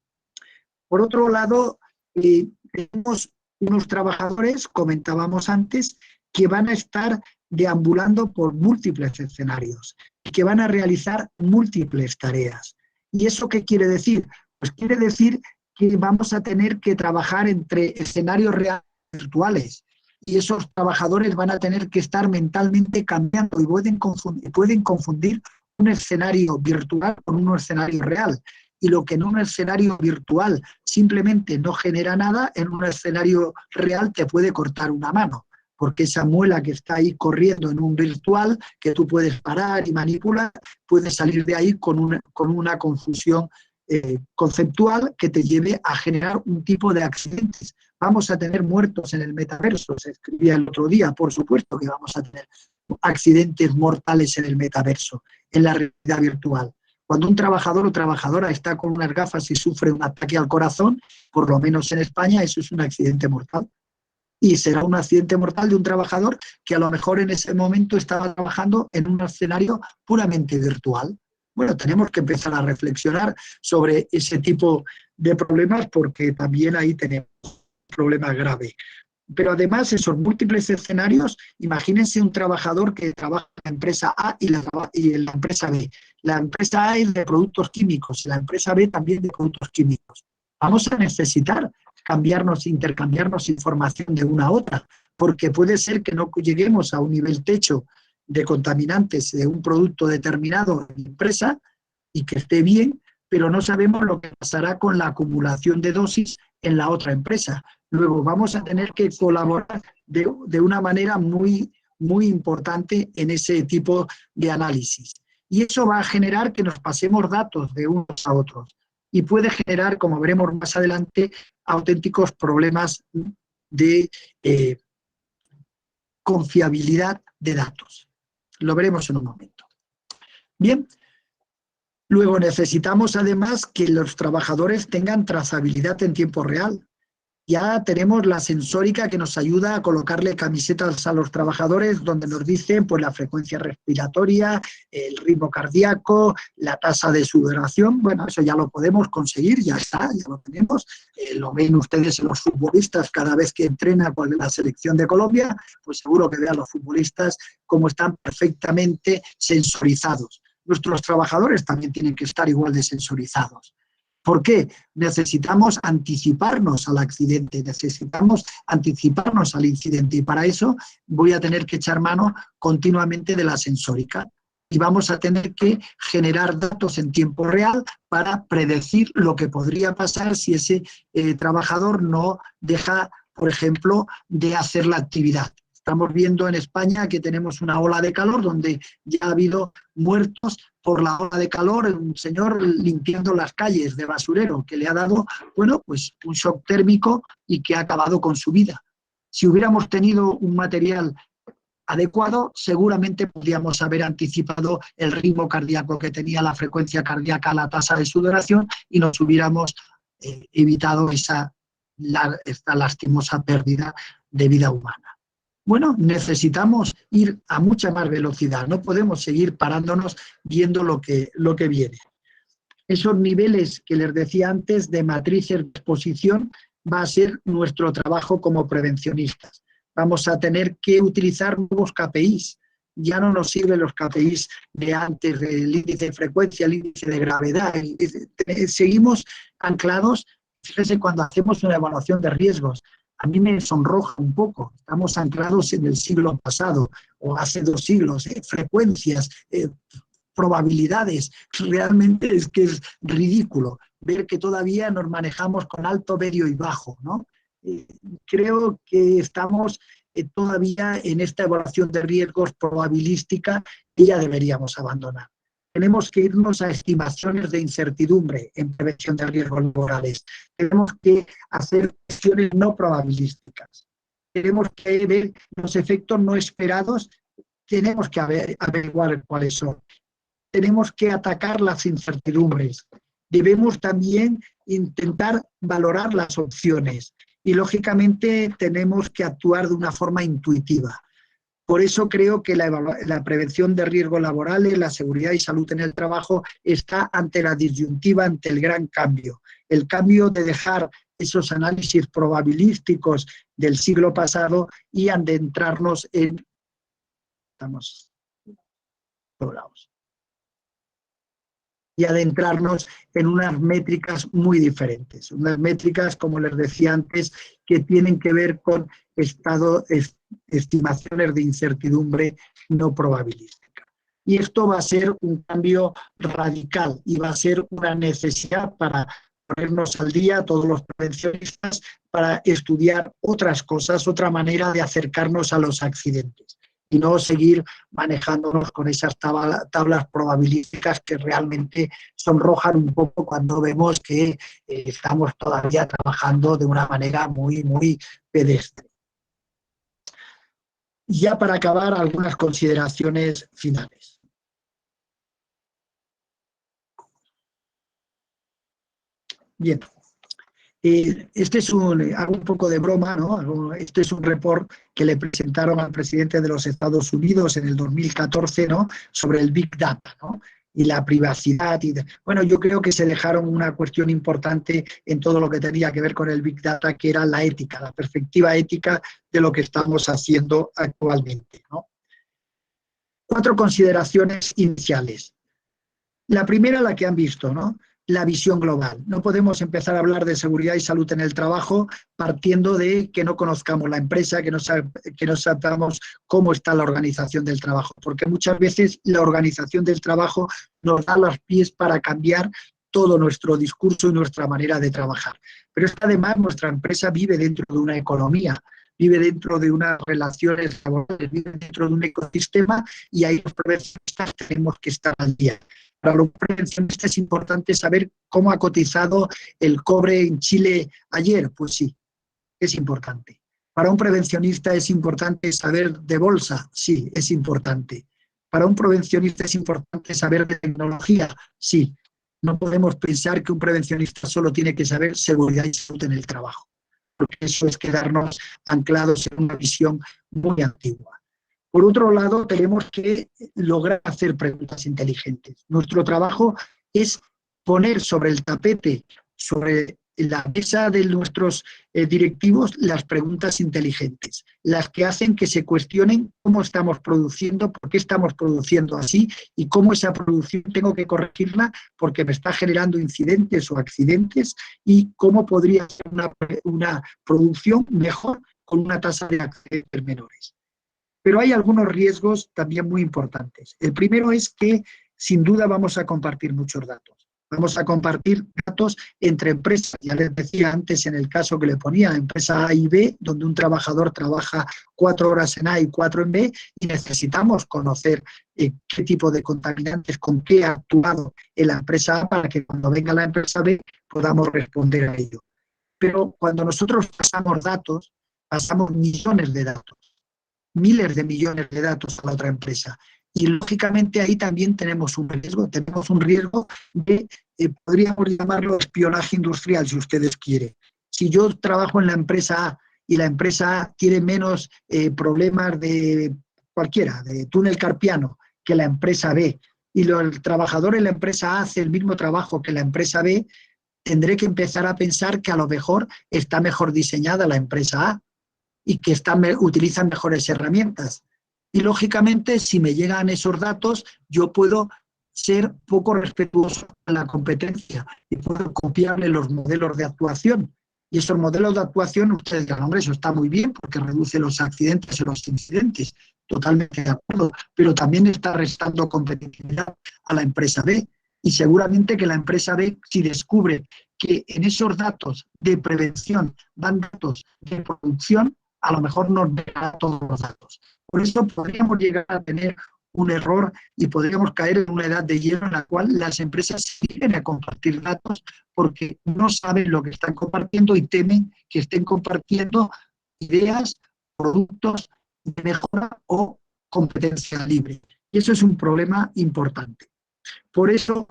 Speaker 1: Por otro lado, tenemos unos trabajadores, comentábamos antes, que van a estar deambulando por múltiples escenarios y que van a realizar múltiples tareas. ¿Y eso qué quiere decir? Pues quiere decir que vamos a tener que trabajar entre escenarios reales y virtuales, y esos trabajadores van a tener que estar mentalmente cambiando y pueden confundir un escenario virtual con un escenario real. Y lo que en un escenario virtual simplemente no genera nada, en un escenario real te puede cortar una mano, porque esa muela que está ahí corriendo en un virtual, que tú puedes parar y manipular, puede salir de ahí con una confusión conceptual que te lleve a generar un tipo de accidentes. Vamos a tener muertos en el metaverso, se escribía el otro día, por supuesto que vamos a tener accidentes mortales en el metaverso, en la realidad virtual. Cuando un trabajador o trabajadora está con unas gafas y sufre un ataque al corazón, por lo menos en España, eso es un accidente mortal. Y será un accidente mortal de un trabajador que a lo mejor en ese momento estaba trabajando en un escenario puramente virtual. Bueno, tenemos que empezar a reflexionar sobre ese tipo de problemas, porque también ahí tenemos un problema grave. Pero además, esos múltiples escenarios, imagínense un trabajador que trabaja en la empresa A y en la empresa B. La empresa A es de productos químicos y la empresa B también de productos químicos. Vamos a necesitar intercambiarnos información de una a otra, porque puede ser que no lleguemos a un nivel techo de contaminantes de un producto determinado en la empresa y que esté bien, pero no sabemos lo que pasará con la acumulación de dosis en la otra empresa. Luego vamos a tener que colaborar de una manera muy importante en ese tipo de análisis. Y eso va a generar que nos pasemos datos de unos a otros. Y puede generar, como veremos más adelante, auténticos problemas de confiabilidad de datos. Lo veremos en un momento. Bien. Luego necesitamos además que los trabajadores tengan trazabilidad en tiempo real. Ya tenemos la sensórica que nos ayuda a colocarle camisetas a los trabajadores donde nos dicen pues, la frecuencia respiratoria, el ritmo cardíaco, la tasa de sudoración. Bueno, eso ya lo podemos conseguir, ya está, ya lo tenemos. Lo ven ustedes en los futbolistas cada vez que entrena con la selección de Colombia, pues seguro que vean los futbolistas cómo están perfectamente sensorizados. Nuestros trabajadores también tienen que estar igual de sensorizados. ¿Por qué? Necesitamos anticiparnos al accidente, necesitamos anticiparnos al incidente, y para eso voy a tener que echar mano continuamente de la sensórica y vamos a tener que generar datos en tiempo real para predecir lo que podría pasar si ese trabajador no deja, por ejemplo, de hacer la actividad. Estamos viendo en España que tenemos una ola de calor donde ya ha habido muertos por la ola de calor, un señor limpiando las calles de basurero que le ha dado, bueno, pues un shock térmico y que ha acabado con su vida. Si hubiéramos tenido un material adecuado, seguramente podríamos haber anticipado el ritmo cardíaco que tenía, la frecuencia cardíaca, la tasa de sudoración y nos hubiéramos evitado esta lastimosa pérdida de vida humana. Bueno, necesitamos ir a mucha más velocidad, no podemos seguir parándonos viendo lo que viene. Esos niveles que les decía antes de matrices de exposición va a ser nuestro trabajo como prevencionistas. Vamos a tener que utilizar nuevos KPIs. Ya no nos sirven los KPIs de antes, el índice de frecuencia, el índice de gravedad. Seguimos anclados, fíjense, cuando hacemos una evaluación de riesgos, a mí me sonroja un poco. Estamos anclados en el siglo pasado o hace 2 siglos, frecuencias, probabilidades. Realmente es que es ridículo ver que todavía nos manejamos con alto, medio y bajo, ¿no? Creo que estamos todavía en esta evaluación de riesgos probabilística que ya deberíamos abandonar. Tenemos que irnos a estimaciones de incertidumbre en prevención de riesgos laborales. Tenemos que hacer cuestiones no probabilísticas. Tenemos que ver los efectos no esperados. Tenemos que averiguar cuáles son. Tenemos que atacar las incertidumbres. Debemos también intentar valorar las opciones. Y, lógicamente, tenemos que actuar de una forma intuitiva. Por eso creo que la prevención de riesgos laborales, la seguridad y salud en el trabajo está ante la disyuntiva, ante el gran cambio. El cambio de dejar esos análisis probabilísticos del siglo pasado y adentrarnos en... Estamos logrados. Y adentrarnos en unas métricas muy diferentes. Unas métricas, como les decía antes, que tienen que ver con estimaciones de incertidumbre no probabilística. Y esto va a ser un cambio radical y va a ser una necesidad para ponernos al día, todos los prevencionistas, para estudiar otras cosas, otra manera de acercarnos a los accidentes y no seguir manejándonos con esas tablas probabilísticas que realmente sonrojan un poco cuando vemos que estamos todavía trabajando de una manera muy, muy pedestre. Ya para acabar, algunas consideraciones finales. Bien. Este es hago un poco de broma, ¿no? Este es un report que le presentaron al presidente de los Estados Unidos en el 2014, ¿no? Sobre el Big Data, ¿no? Y la privacidad. Bueno, yo creo que se dejaron una cuestión importante en todo lo que tenía que ver con el Big Data, que era la ética, la perspectiva ética de lo que estamos haciendo actualmente, ¿no? 4 consideraciones iniciales. La primera, la que han visto, ¿no? La visión global. No podemos empezar a hablar de seguridad y salud en el trabajo partiendo de que no conozcamos la empresa, que no sepamos cómo está la organización del trabajo, porque muchas veces la organización del trabajo nos da los pies para cambiar todo nuestro discurso y nuestra manera de trabajar. Pero es que además nuestra empresa vive dentro de una economía, vive dentro de unas relaciones laborales, vive dentro de un ecosistema y ahí los prevencionistas tenemos que estar al día. Para los prevencionistas es importante saber cómo ha cotizado el cobre en Chile ayer. Pues sí, es importante. Para un prevencionista es importante saber de bolsa. Sí, es importante. Para un prevencionista es importante saber de tecnología. Sí. No podemos pensar que un prevencionista solo tiene que saber seguridad y salud en el trabajo, porque eso es quedarnos anclados en una visión muy antigua. Por otro lado, tenemos que lograr hacer preguntas inteligentes. Nuestro trabajo es poner sobre el tapete, sobre la mesa de nuestros directivos, las preguntas inteligentes, las que hacen que se cuestionen cómo estamos produciendo, por qué estamos produciendo así y cómo esa producción tengo que corregirla porque me está generando incidentes o accidentes y cómo podría ser una producción mejor con una tasa de accidentes menores. Pero hay algunos riesgos también muy importantes. El primero es que, sin duda, vamos a compartir muchos datos. Vamos a compartir datos entre empresas. Ya les decía antes en el caso que le ponía, empresa A y B, donde un trabajador trabaja 4 horas en A y 4 en B, y necesitamos conocer qué tipo de contaminantes, con qué ha actuado en la empresa A para que cuando venga la empresa B podamos responder a ello. Pero cuando nosotros pasamos millones de datos, miles de millones de datos a la otra empresa. Y lógicamente ahí también tenemos un riesgo de, podríamos llamarlo espionaje industrial, si ustedes quieren. Si yo trabajo en la empresa A y la empresa A tiene menos problemas de cualquiera, de túnel carpiano, que la empresa B, y el trabajador en la empresa A hace el mismo trabajo que la empresa B, tendré que empezar a pensar que a lo mejor está mejor diseñada la empresa A y que utilizan mejores herramientas. Y lógicamente, si me llegan esos datos, yo puedo ser poco respetuoso con la competencia y puedo copiarle los modelos de actuación. Y esos modelos de actuación, ustedes dirán, hombre, eso está muy bien porque reduce los accidentes y los incidentes. Totalmente de acuerdo, pero también está restando competitividad a la empresa B. Y seguramente que la empresa B, si descubre que en esos datos de prevención van datos de producción, a lo mejor nos dejará todos los datos. Por eso podríamos llegar a tener un error y podríamos caer en una edad de hielo en la cual las empresas siguen a compartir datos porque no saben lo que están compartiendo y temen que estén compartiendo ideas, productos de mejora o competencia libre. Y eso es un problema importante. Por eso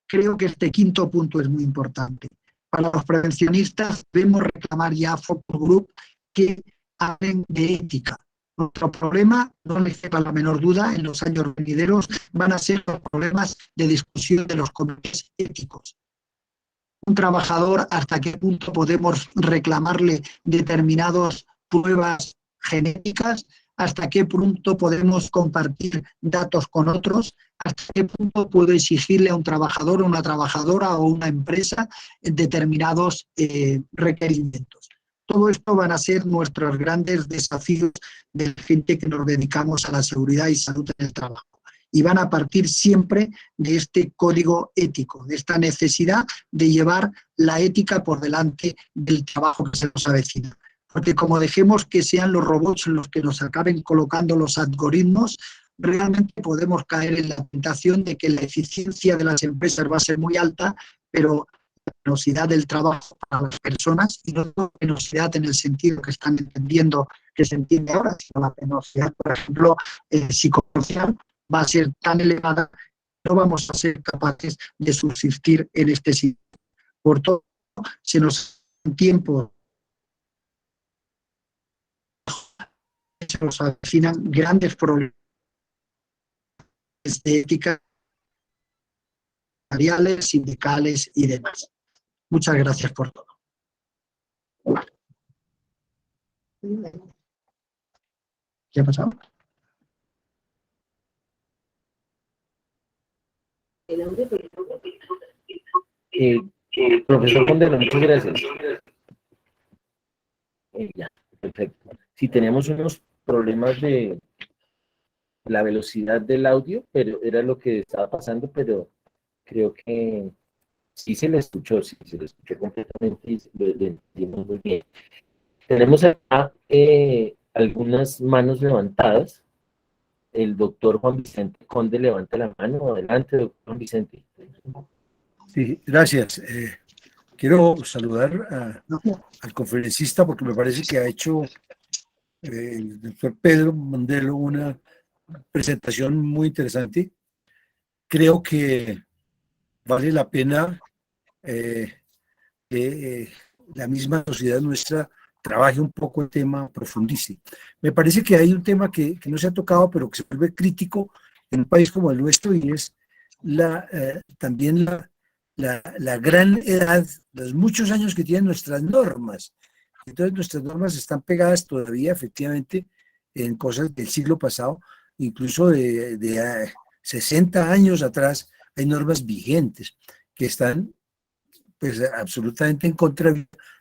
Speaker 1: creo que este quinto punto es muy importante. Para los prevencionistas debemos reclamar ya a Focus Group que hablen de ética. Nuestro problema, no les quepa la menor duda, en los años venideros van a ser los problemas de discusión de los comités éticos. Un trabajador, ¿hasta qué punto podemos reclamarle determinadas pruebas genéticas? ¿Hasta qué punto podemos compartir datos con otros? ¿Hasta qué punto puedo exigirle a un trabajador, a una trabajadora o a una empresa determinados requerimientos? Todo esto van a ser nuestros grandes desafíos de la gente que nos dedicamos a la seguridad y salud en el trabajo. Y van a partir siempre de este código ético, de esta necesidad de llevar la ética por delante del trabajo que se nos avecina. Porque como dejemos que sean los robots los que nos acaben colocando los algoritmos, realmente podemos caer en la tentación de que la eficiencia de las empresas va a ser muy alta, pero la penosidad del trabajo para las personas, y no la penosidad en el sentido que están entendiendo, que se entiende ahora, sino la penosidad, por ejemplo, psicosocial, va a ser tan elevada que no vamos a ser capaces de subsistir en este sitio. Por todo, se nos tiempo se nos avecinan grandes problemas de ética salariales, sindicales y demás. Muchas gracias por todo. ¿Qué ha pasado?
Speaker 3: Profesor Condelo, muchas gracias. Ya, perfecto. Si tenemos unos problemas de la velocidad del audio, pero era lo que estaba pasando, pero creo que sí se le escuchó completamente y lo entendimos muy bien. Tenemos acá algunas manos levantadas. El doctor Juan Vicente Conde levanta la mano. Adelante, doctor Juan Vicente.
Speaker 4: Sí, gracias. Quiero saludar al conferencista porque me parece que ha hecho el doctor Pedro Mondelo una presentación muy interesante. Creo que vale la pena que la misma sociedad nuestra trabaje un poco el tema, profundice. Me parece que hay un tema que no se ha tocado, pero que se vuelve crítico en un país como el nuestro, y es también la gran edad, los muchos años que tienen nuestras normas. Entonces nuestras normas están pegadas todavía efectivamente en cosas del siglo pasado, incluso de 60 años atrás hay normas vigentes que están pues absolutamente en contra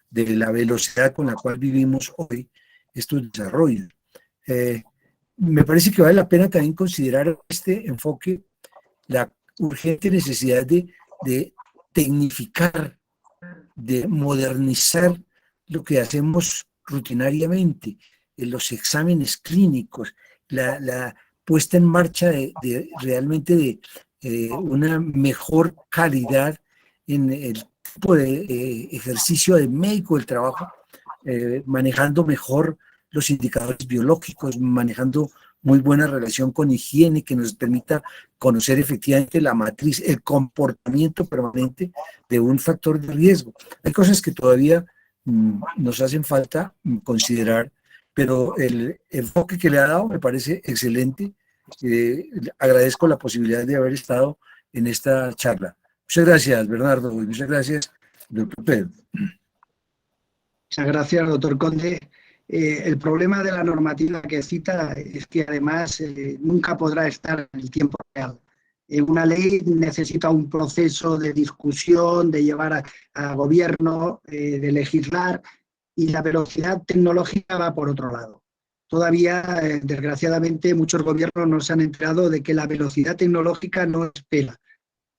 Speaker 4: de la velocidad con la cual vivimos hoy estos desarrollos. Me parece que vale la pena también considerar este enfoque, la urgente necesidad de tecnificar, de modernizar lo que hacemos rutinariamente, en los exámenes clínicos, la puesta en marcha realmente de una mejor calidad en el tipo de ejercicio de médico del trabajo, manejando mejor los indicadores biológicos, manejando muy buena relación con higiene que nos permita conocer efectivamente la matriz, el comportamiento permanente de un factor de riesgo. Hay cosas que todavía nos hacen falta considerar, pero el enfoque que le ha dado me parece excelente. Agradezco la posibilidad de haber estado en esta charla. Muchas gracias, Bernardo, y muchas gracias, doctor Pedro.
Speaker 1: Muchas gracias, doctor Conde. El problema de la normativa que cita es que además nunca podrá estar en el tiempo real. Una ley necesita un proceso de discusión, de llevar a gobierno, de legislar, y la velocidad tecnológica va por otro lado. Todavía, desgraciadamente, muchos gobiernos no se han enterado de que la velocidad tecnológica no espera.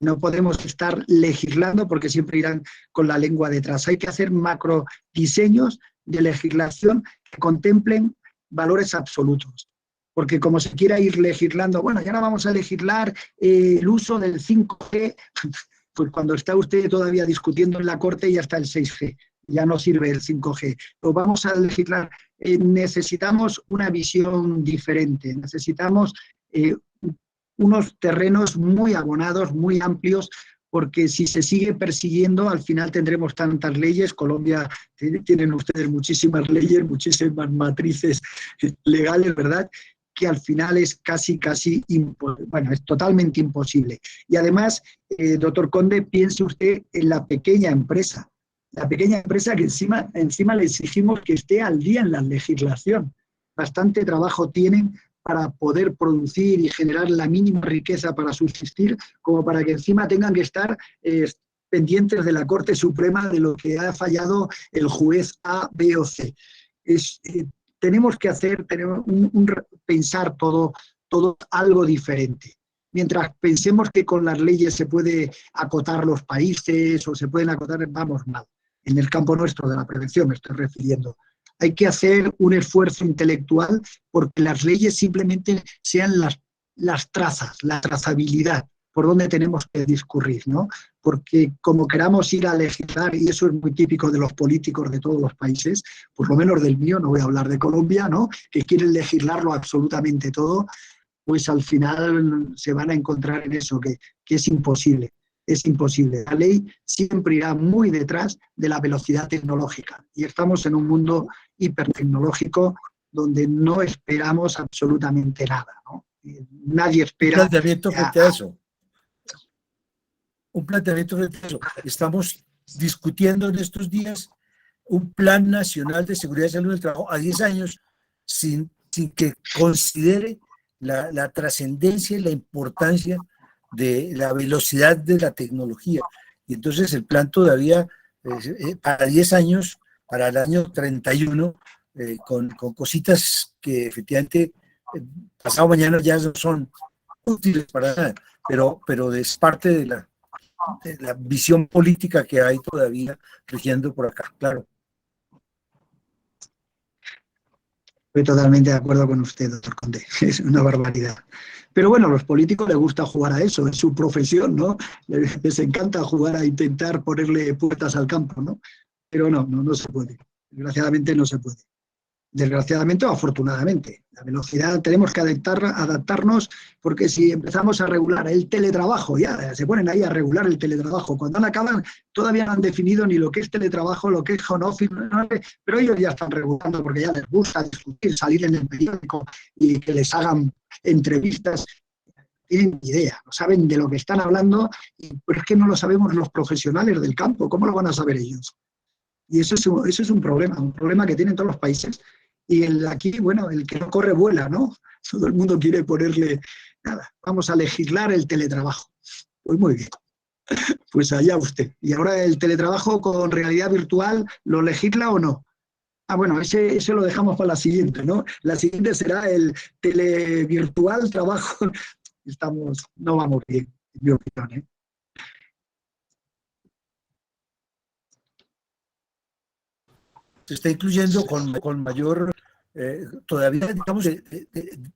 Speaker 1: No podemos estar legislando porque siempre irán con la lengua detrás. Hay que hacer macro diseños de legislación que contemplen valores absolutos. Porque como se quiera ir legislando, bueno, ya no vamos a legislar el uso del 5G, pues cuando está usted todavía discutiendo en la Corte ya está el 6G, ya no sirve el 5G. Lo vamos a legislar. Necesitamos una visión diferente, necesitamos unos terrenos muy abonados, muy amplios, porque si se sigue persiguiendo, al final tendremos tantas leyes. Colombia, tienen ustedes muchísimas leyes, muchísimas matrices legales, ¿verdad?, que al final es casi bueno, es totalmente imposible. Y además, doctor Conde, piense usted en la pequeña empresa que encima le exigimos que esté al día en la legislación. Bastante trabajo tienen para poder producir y generar la mínima riqueza para subsistir, como para que encima tengan que estar pendientes de la Corte Suprema de lo que ha fallado el juez A, B o C. Tenemos que pensar todo algo diferente. Mientras pensemos que con las leyes se puede acotar los países o se pueden acotar, vamos mal. En el campo nuestro de la prevención me estoy refiriendo. Hay que hacer un esfuerzo intelectual porque las leyes simplemente sean las trazas, la trazabilidad, por donde tenemos que discurrir, ¿no? Porque como queramos ir a legislar, y eso es muy típico de los políticos de todos los países, por lo menos del mío, no voy a hablar de Colombia, ¿no?, que quieren legislarlo absolutamente todo, pues al final se van a encontrar en eso, que es imposible. Es imposible. La ley siempre irá muy detrás de la velocidad tecnológica y estamos en un mundo hipertecnológico donde no esperamos absolutamente nada, ¿no? Nadie espera.
Speaker 4: Un planteamiento frente a eso. Un planteamiento frente a eso. Estamos discutiendo en estos días un plan nacional de seguridad y salud del trabajo a 10 años sin que considere la trascendencia y la importancia de la velocidad de la tecnología. Y entonces el plan todavía para 10 años, para el año 31, con cositas que efectivamente pasado mañana ya no son útiles para nada, pero es parte de la visión política que hay todavía rigiendo por acá, claro.
Speaker 1: Estoy totalmente de acuerdo con usted, doctor Conde. Es una barbaridad. Pero bueno, a los políticos les gusta jugar a eso, es su profesión, ¿no? Les encanta jugar a intentar ponerle puertas al campo, ¿no? Pero no se puede. Desgraciadamente no se puede. Desgraciadamente o afortunadamente. La velocidad tenemos que adaptarnos, porque si empezamos a regular el teletrabajo, ya se ponen ahí a regular el teletrabajo. Cuando acaban, todavía no han definido ni lo que es teletrabajo, lo que es home office, ¿no? Pero ellos ya están regulando porque ya les gusta discutir, salir en el periódico y que les hagan entrevistas. Tienen idea, no saben de lo que están hablando, pero es que no lo sabemos los profesionales del campo. ¿Cómo lo van a saber ellos? Y eso es un problema que tienen todos los países. Y aquí, bueno, el que no corre vuela, ¿no? Todo el mundo quiere ponerle, nada, vamos a legislar el teletrabajo. Pues muy bien, pues allá usted. Y ahora el teletrabajo con realidad virtual, ¿lo legisla o no? Ah, bueno, ese lo dejamos para la siguiente, ¿no? La siguiente será el televirtual trabajo. No vamos bien, en mi opinión, ¿eh?
Speaker 4: se está incluyendo con mayor, todavía digamos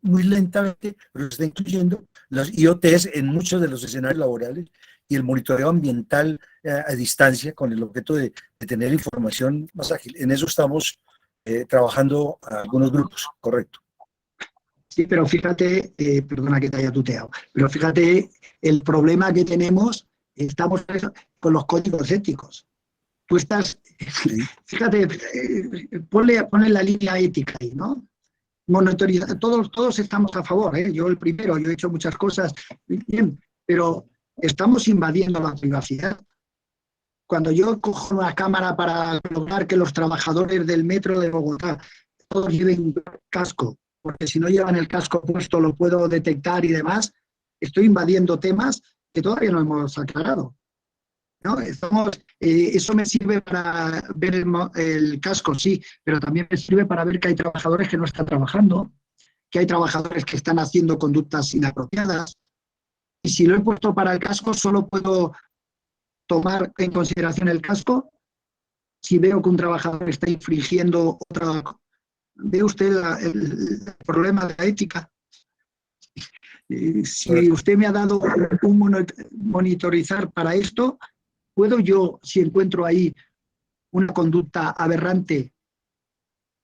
Speaker 4: muy lentamente, pero se está incluyendo los IoTs en muchos de los escenarios laborales y el monitoreo ambiental a distancia con el objeto de tener información más ágil. En eso estamos trabajando a algunos grupos, correcto.
Speaker 1: Sí, pero fíjate, perdona que te haya tuteado, pero fíjate el problema que tenemos, estamos con los códigos éticos. Tú estás, fíjate, ponle la línea ética ahí, ¿no? Monitorizar, todos estamos a favor, ¿eh? Yo el primero, yo he hecho muchas cosas bien, pero estamos invadiendo la privacidad. Cuando yo cojo una cámara para lograr que los trabajadores del metro de Bogotá todos lleven casco, porque si no llevan el casco puesto lo puedo detectar y demás, estoy invadiendo temas que todavía no hemos aclarado, ¿no? Eso me sirve para ver el casco, sí, pero también me sirve para ver que hay trabajadores que no están trabajando, que hay trabajadores que están haciendo conductas inapropiadas, y si lo he puesto para el casco, solo puedo tomar en consideración el casco si veo que un trabajador está infringiendo otra. ¿Ve usted el problema de la ética? Si usted me ha dado un monitorizar para esto, ¿puedo yo, si encuentro ahí una conducta aberrante,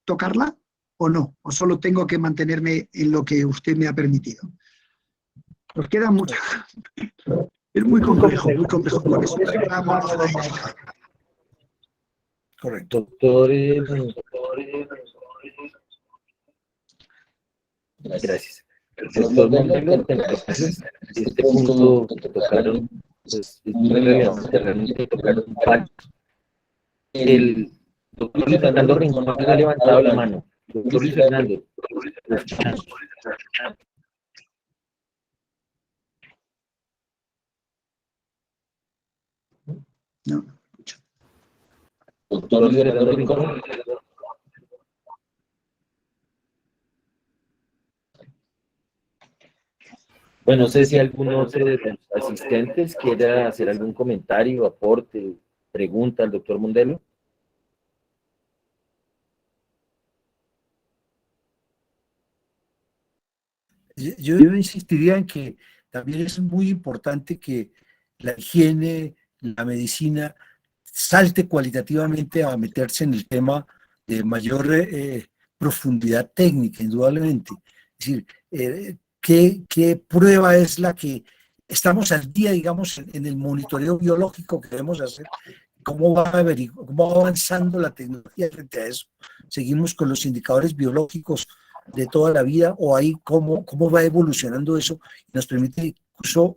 Speaker 1: tocarla o no? ¿O solo tengo que mantenerme en lo que usted me ha permitido? Nos queda mucho. Es muy complejo, muy complejo. Por eso
Speaker 4: Correcto.
Speaker 3: Doctor, gracias. Doctor Mondelo, entonces, este punto que tocaron pues, es muy relevante, realmente tocaron un pacto. El doctor Luis Fernando Rincón ha levantado la mano. Doctor Luis Fernando.
Speaker 1: no.
Speaker 3: Doctor Luis Fernando Rincón. Bueno, no sé si alguno otro de los asistentes quiera hacer algún comentario, aporte, pregunta al doctor Mondelo.
Speaker 4: Yo insistiría en que también es muy importante que la higiene, la medicina, salte cualitativamente a meterse en el tema de mayor profundidad técnica, indudablemente. Es decir, ¿qué prueba es la que estamos al día, digamos, en el monitoreo biológico que debemos hacer? ¿Cómo va avanzando la tecnología frente a eso? ¿Seguimos con los indicadores biológicos de toda la vida o ahí cómo va evolucionando eso? Nos permite incluso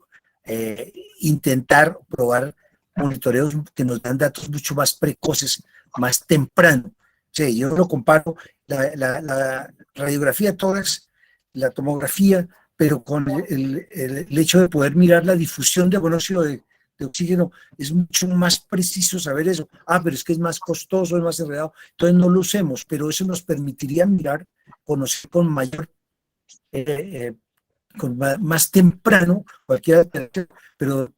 Speaker 4: intentar probar monitoreos que nos dan datos mucho más precoces, más temprano. Sí, yo lo comparo, la radiografía de tórax, la tomografía, pero con el hecho de poder mirar la difusión de monóxido de oxígeno, es mucho más preciso saber eso. Pero es que es más costoso, es más enredado, entonces no lo usemos, pero eso nos permitiría mirar, conocer con mayor, más temprano cualquier alternativa, pero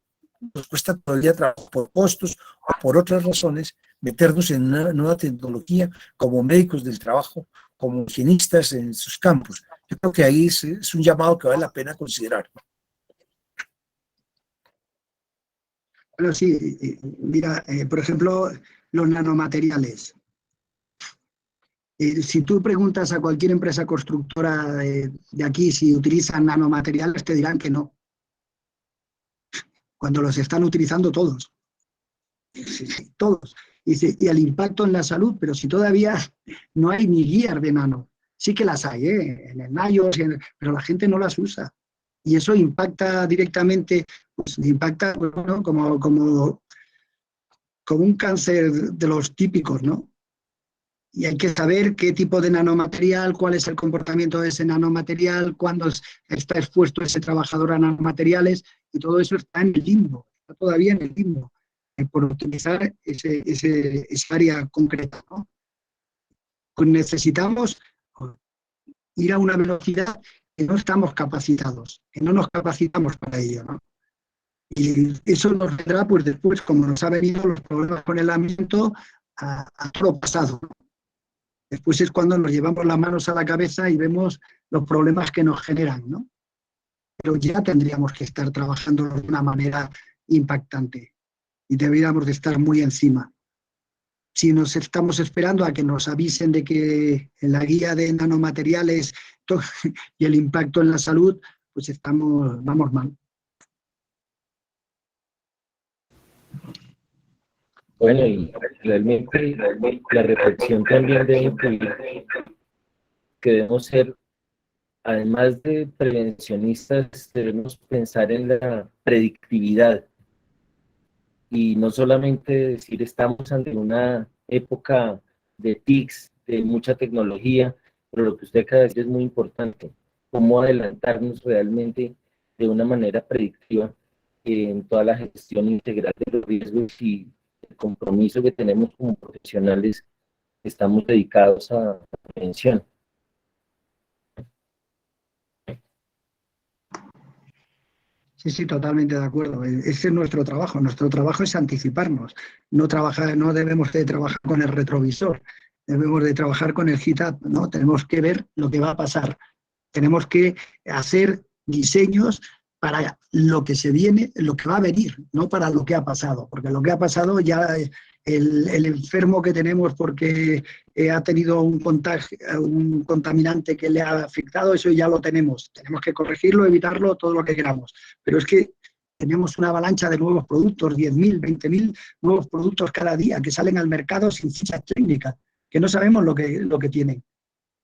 Speaker 4: nos cuesta todavía trabajo por costos o por otras razones meternos en una nueva tecnología como médicos del trabajo, como higienistas en sus campos. Yo creo que ahí es un llamado que vale la pena considerar.
Speaker 1: Bueno, sí, mira, por ejemplo, los nanomateriales. Si tú preguntas a cualquier empresa constructora de aquí si utilizan nanomateriales, te dirán que no. Cuando los están utilizando todos. Sí, todos. Y el impacto en la salud, pero si todavía no hay ni guías de nano. Sí que las hay, en el NIOSH, pero la gente no las usa. Y eso impacta directamente, pues impacta bueno, como un cáncer de los típicos, ¿no? Y hay que saber qué tipo de nanomaterial, cuál es el comportamiento de ese nanomaterial, cuándo está expuesto ese trabajador a nanomateriales, y todo eso está en el limbo, está todavía en el limbo, por utilizar esa área concreta, ¿no? Pues necesitamos ir a una velocidad que no estamos capacitados, que no nos capacitamos para ello, ¿no? Y eso nos vendrá pues después, como nos ha venido los problemas con el amianto, a todo pasado, ¿no? Después es cuando nos llevamos las manos a la cabeza y vemos los problemas que nos generan, ¿no? Pero ya tendríamos que estar trabajando de una manera impactante y deberíamos de estar muy encima. Si nos estamos esperando a que nos avisen de que en la guía de nanomateriales y el impacto en la salud, pues vamos mal.
Speaker 3: Bueno, y realmente la reflexión también debe incluir que debemos ser, además de prevencionistas, debemos pensar en la predictividad y no solamente decir estamos ante una época de TICs, de mucha tecnología, pero lo que usted acaba de decir es muy importante, cómo adelantarnos realmente de una manera predictiva en toda la gestión integral de los riesgos y el compromiso que tenemos como profesionales que estamos dedicados a la prevención.
Speaker 1: Sí, totalmente de acuerdo. Ese es nuestro trabajo. Nuestro trabajo es anticiparnos. No debemos de trabajar con el retrovisor. Debemos de trabajar con el heat-up, ¿no? Tenemos que ver lo que va a pasar. Tenemos que hacer diseños para lo que se viene, lo que va a venir, no para lo que ha pasado. Porque lo que ha pasado ya el enfermo que tenemos porque ha tenido un contaminante que le ha afectado, eso ya lo tenemos. Tenemos que corregirlo, evitarlo, todo lo que queramos. Pero es que tenemos una avalancha de nuevos productos, 10.000, 20.000 nuevos productos cada día que salen al mercado sin fichas técnicas, que no sabemos lo que tienen,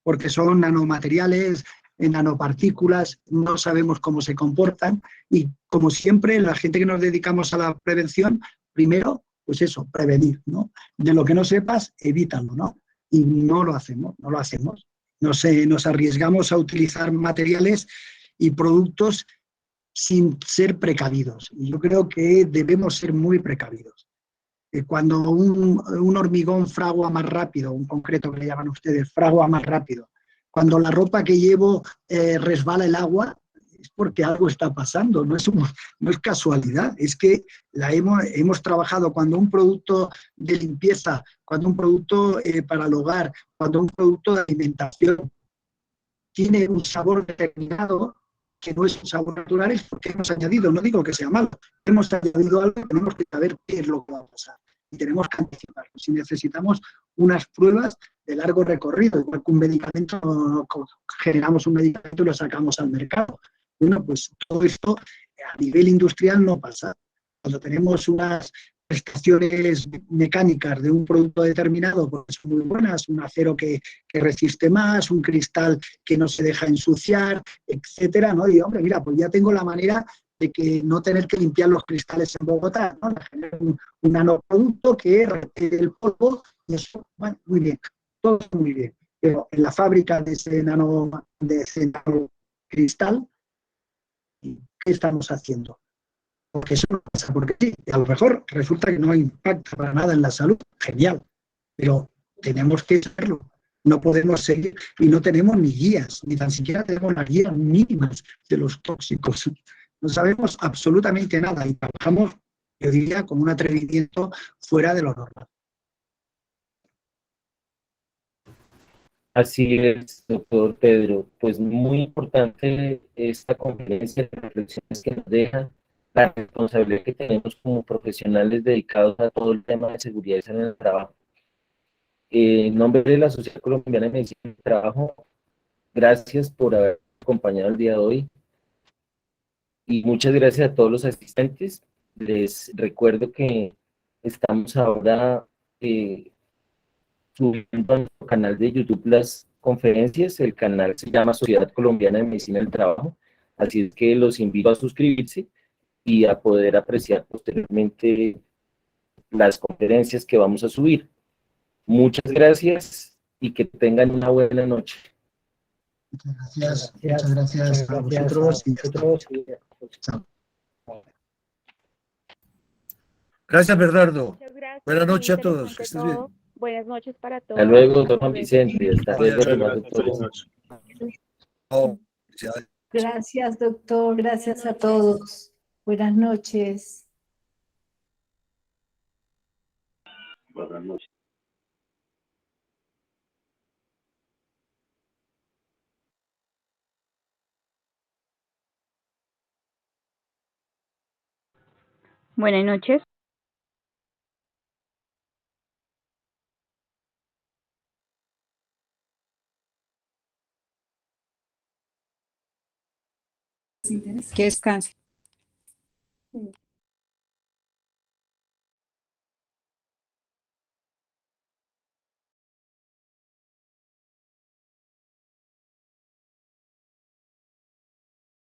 Speaker 1: porque son nanomateriales, nanopartículas, no sabemos cómo se comportan y, como siempre, la gente que nos dedicamos a la prevención, primero, pues eso, prevenir, ¿no? De lo que no sepas, evítalo, ¿no? Y no lo hacemos. Nos arriesgamos a utilizar materiales y productos sin ser precavidos. Y yo creo que debemos ser muy precavidos. Cuando un hormigón fragua más rápido, un concreto que le llaman ustedes, fragua más rápido, cuando la ropa que llevo resbala el agua, es porque algo está pasando, no es casualidad, es que hemos trabajado. Cuando un producto de limpieza, cuando un producto para el hogar, cuando un producto de alimentación tiene un sabor determinado, que no es un sabor natural, es porque hemos añadido, no digo que sea malo, hemos añadido algo, tenemos que saber qué es lo que va a pasar y tenemos que anticiparlo. Si necesitamos unas pruebas de largo recorrido, igual que un medicamento, generamos un medicamento y lo sacamos al mercado. Bueno, pues todo esto a nivel industrial no pasa. Cuando tenemos unas prestaciones mecánicas de un producto determinado, pues son muy buenas, un acero que resiste más, un cristal que no se deja ensuciar, etcétera, ¿no? Y hombre, mira, pues ya tengo la manera de que no tener que limpiar los cristales en Bogotá, ¿no? Un nanoproducto que retire el polvo y eso, bueno, muy bien, todo muy bien. Pero en la fábrica de ese nanocristal, ¿qué estamos haciendo? Porque eso no pasa, porque sí, a lo mejor resulta que no impacta para nada en la salud, genial, pero tenemos que saberlo. No podemos seguir y no tenemos ni guías, ni tan siquiera tenemos las guías mínimas de los tóxicos. No sabemos absolutamente nada y trabajamos, yo diría, con un atrevimiento fuera de lo normal.
Speaker 3: Así es, doctor Pedro. Pues muy importante esta conferencia de reflexiones que nos deja, la responsabilidad que tenemos como profesionales dedicados a todo el tema de seguridad y salud en el trabajo. En nombre de la Sociedad Colombiana de Medicina del Trabajo, gracias por haber acompañado el día de hoy y muchas gracias a todos los asistentes. Les recuerdo que estamos ahora subiendo a nuestro canal de YouTube las conferencias. El canal se llama Sociedad Colombiana de Medicina del Trabajo, así es que los invito a suscribirse y a poder apreciar posteriormente las conferencias que vamos a subir. Muchas gracias y que tengan una buena noche.
Speaker 1: Muchas gracias a vosotros y hasta luego. Chao.
Speaker 4: Gracias, Bernardo.
Speaker 5: Muchas gracias,
Speaker 4: Buenas
Speaker 5: muy
Speaker 4: noches a todos.
Speaker 5: interesante
Speaker 4: Que estés
Speaker 5: todo.
Speaker 4: bien.
Speaker 5: Buenas noches para todos.
Speaker 3: Hasta luego, don
Speaker 5: Hasta
Speaker 3: Juan
Speaker 5: luego.
Speaker 3: Vicente. Hasta luego,
Speaker 4: Muchas
Speaker 3: demás
Speaker 6: Gracias,
Speaker 3: doctores.
Speaker 6: buenas noches.
Speaker 4: Chao. Felicidades.
Speaker 2: Gracias, doctor. Gracias a todos. Buenas noches.
Speaker 6: Buenas noches.
Speaker 5: Buenas noches.
Speaker 6: Que descanse.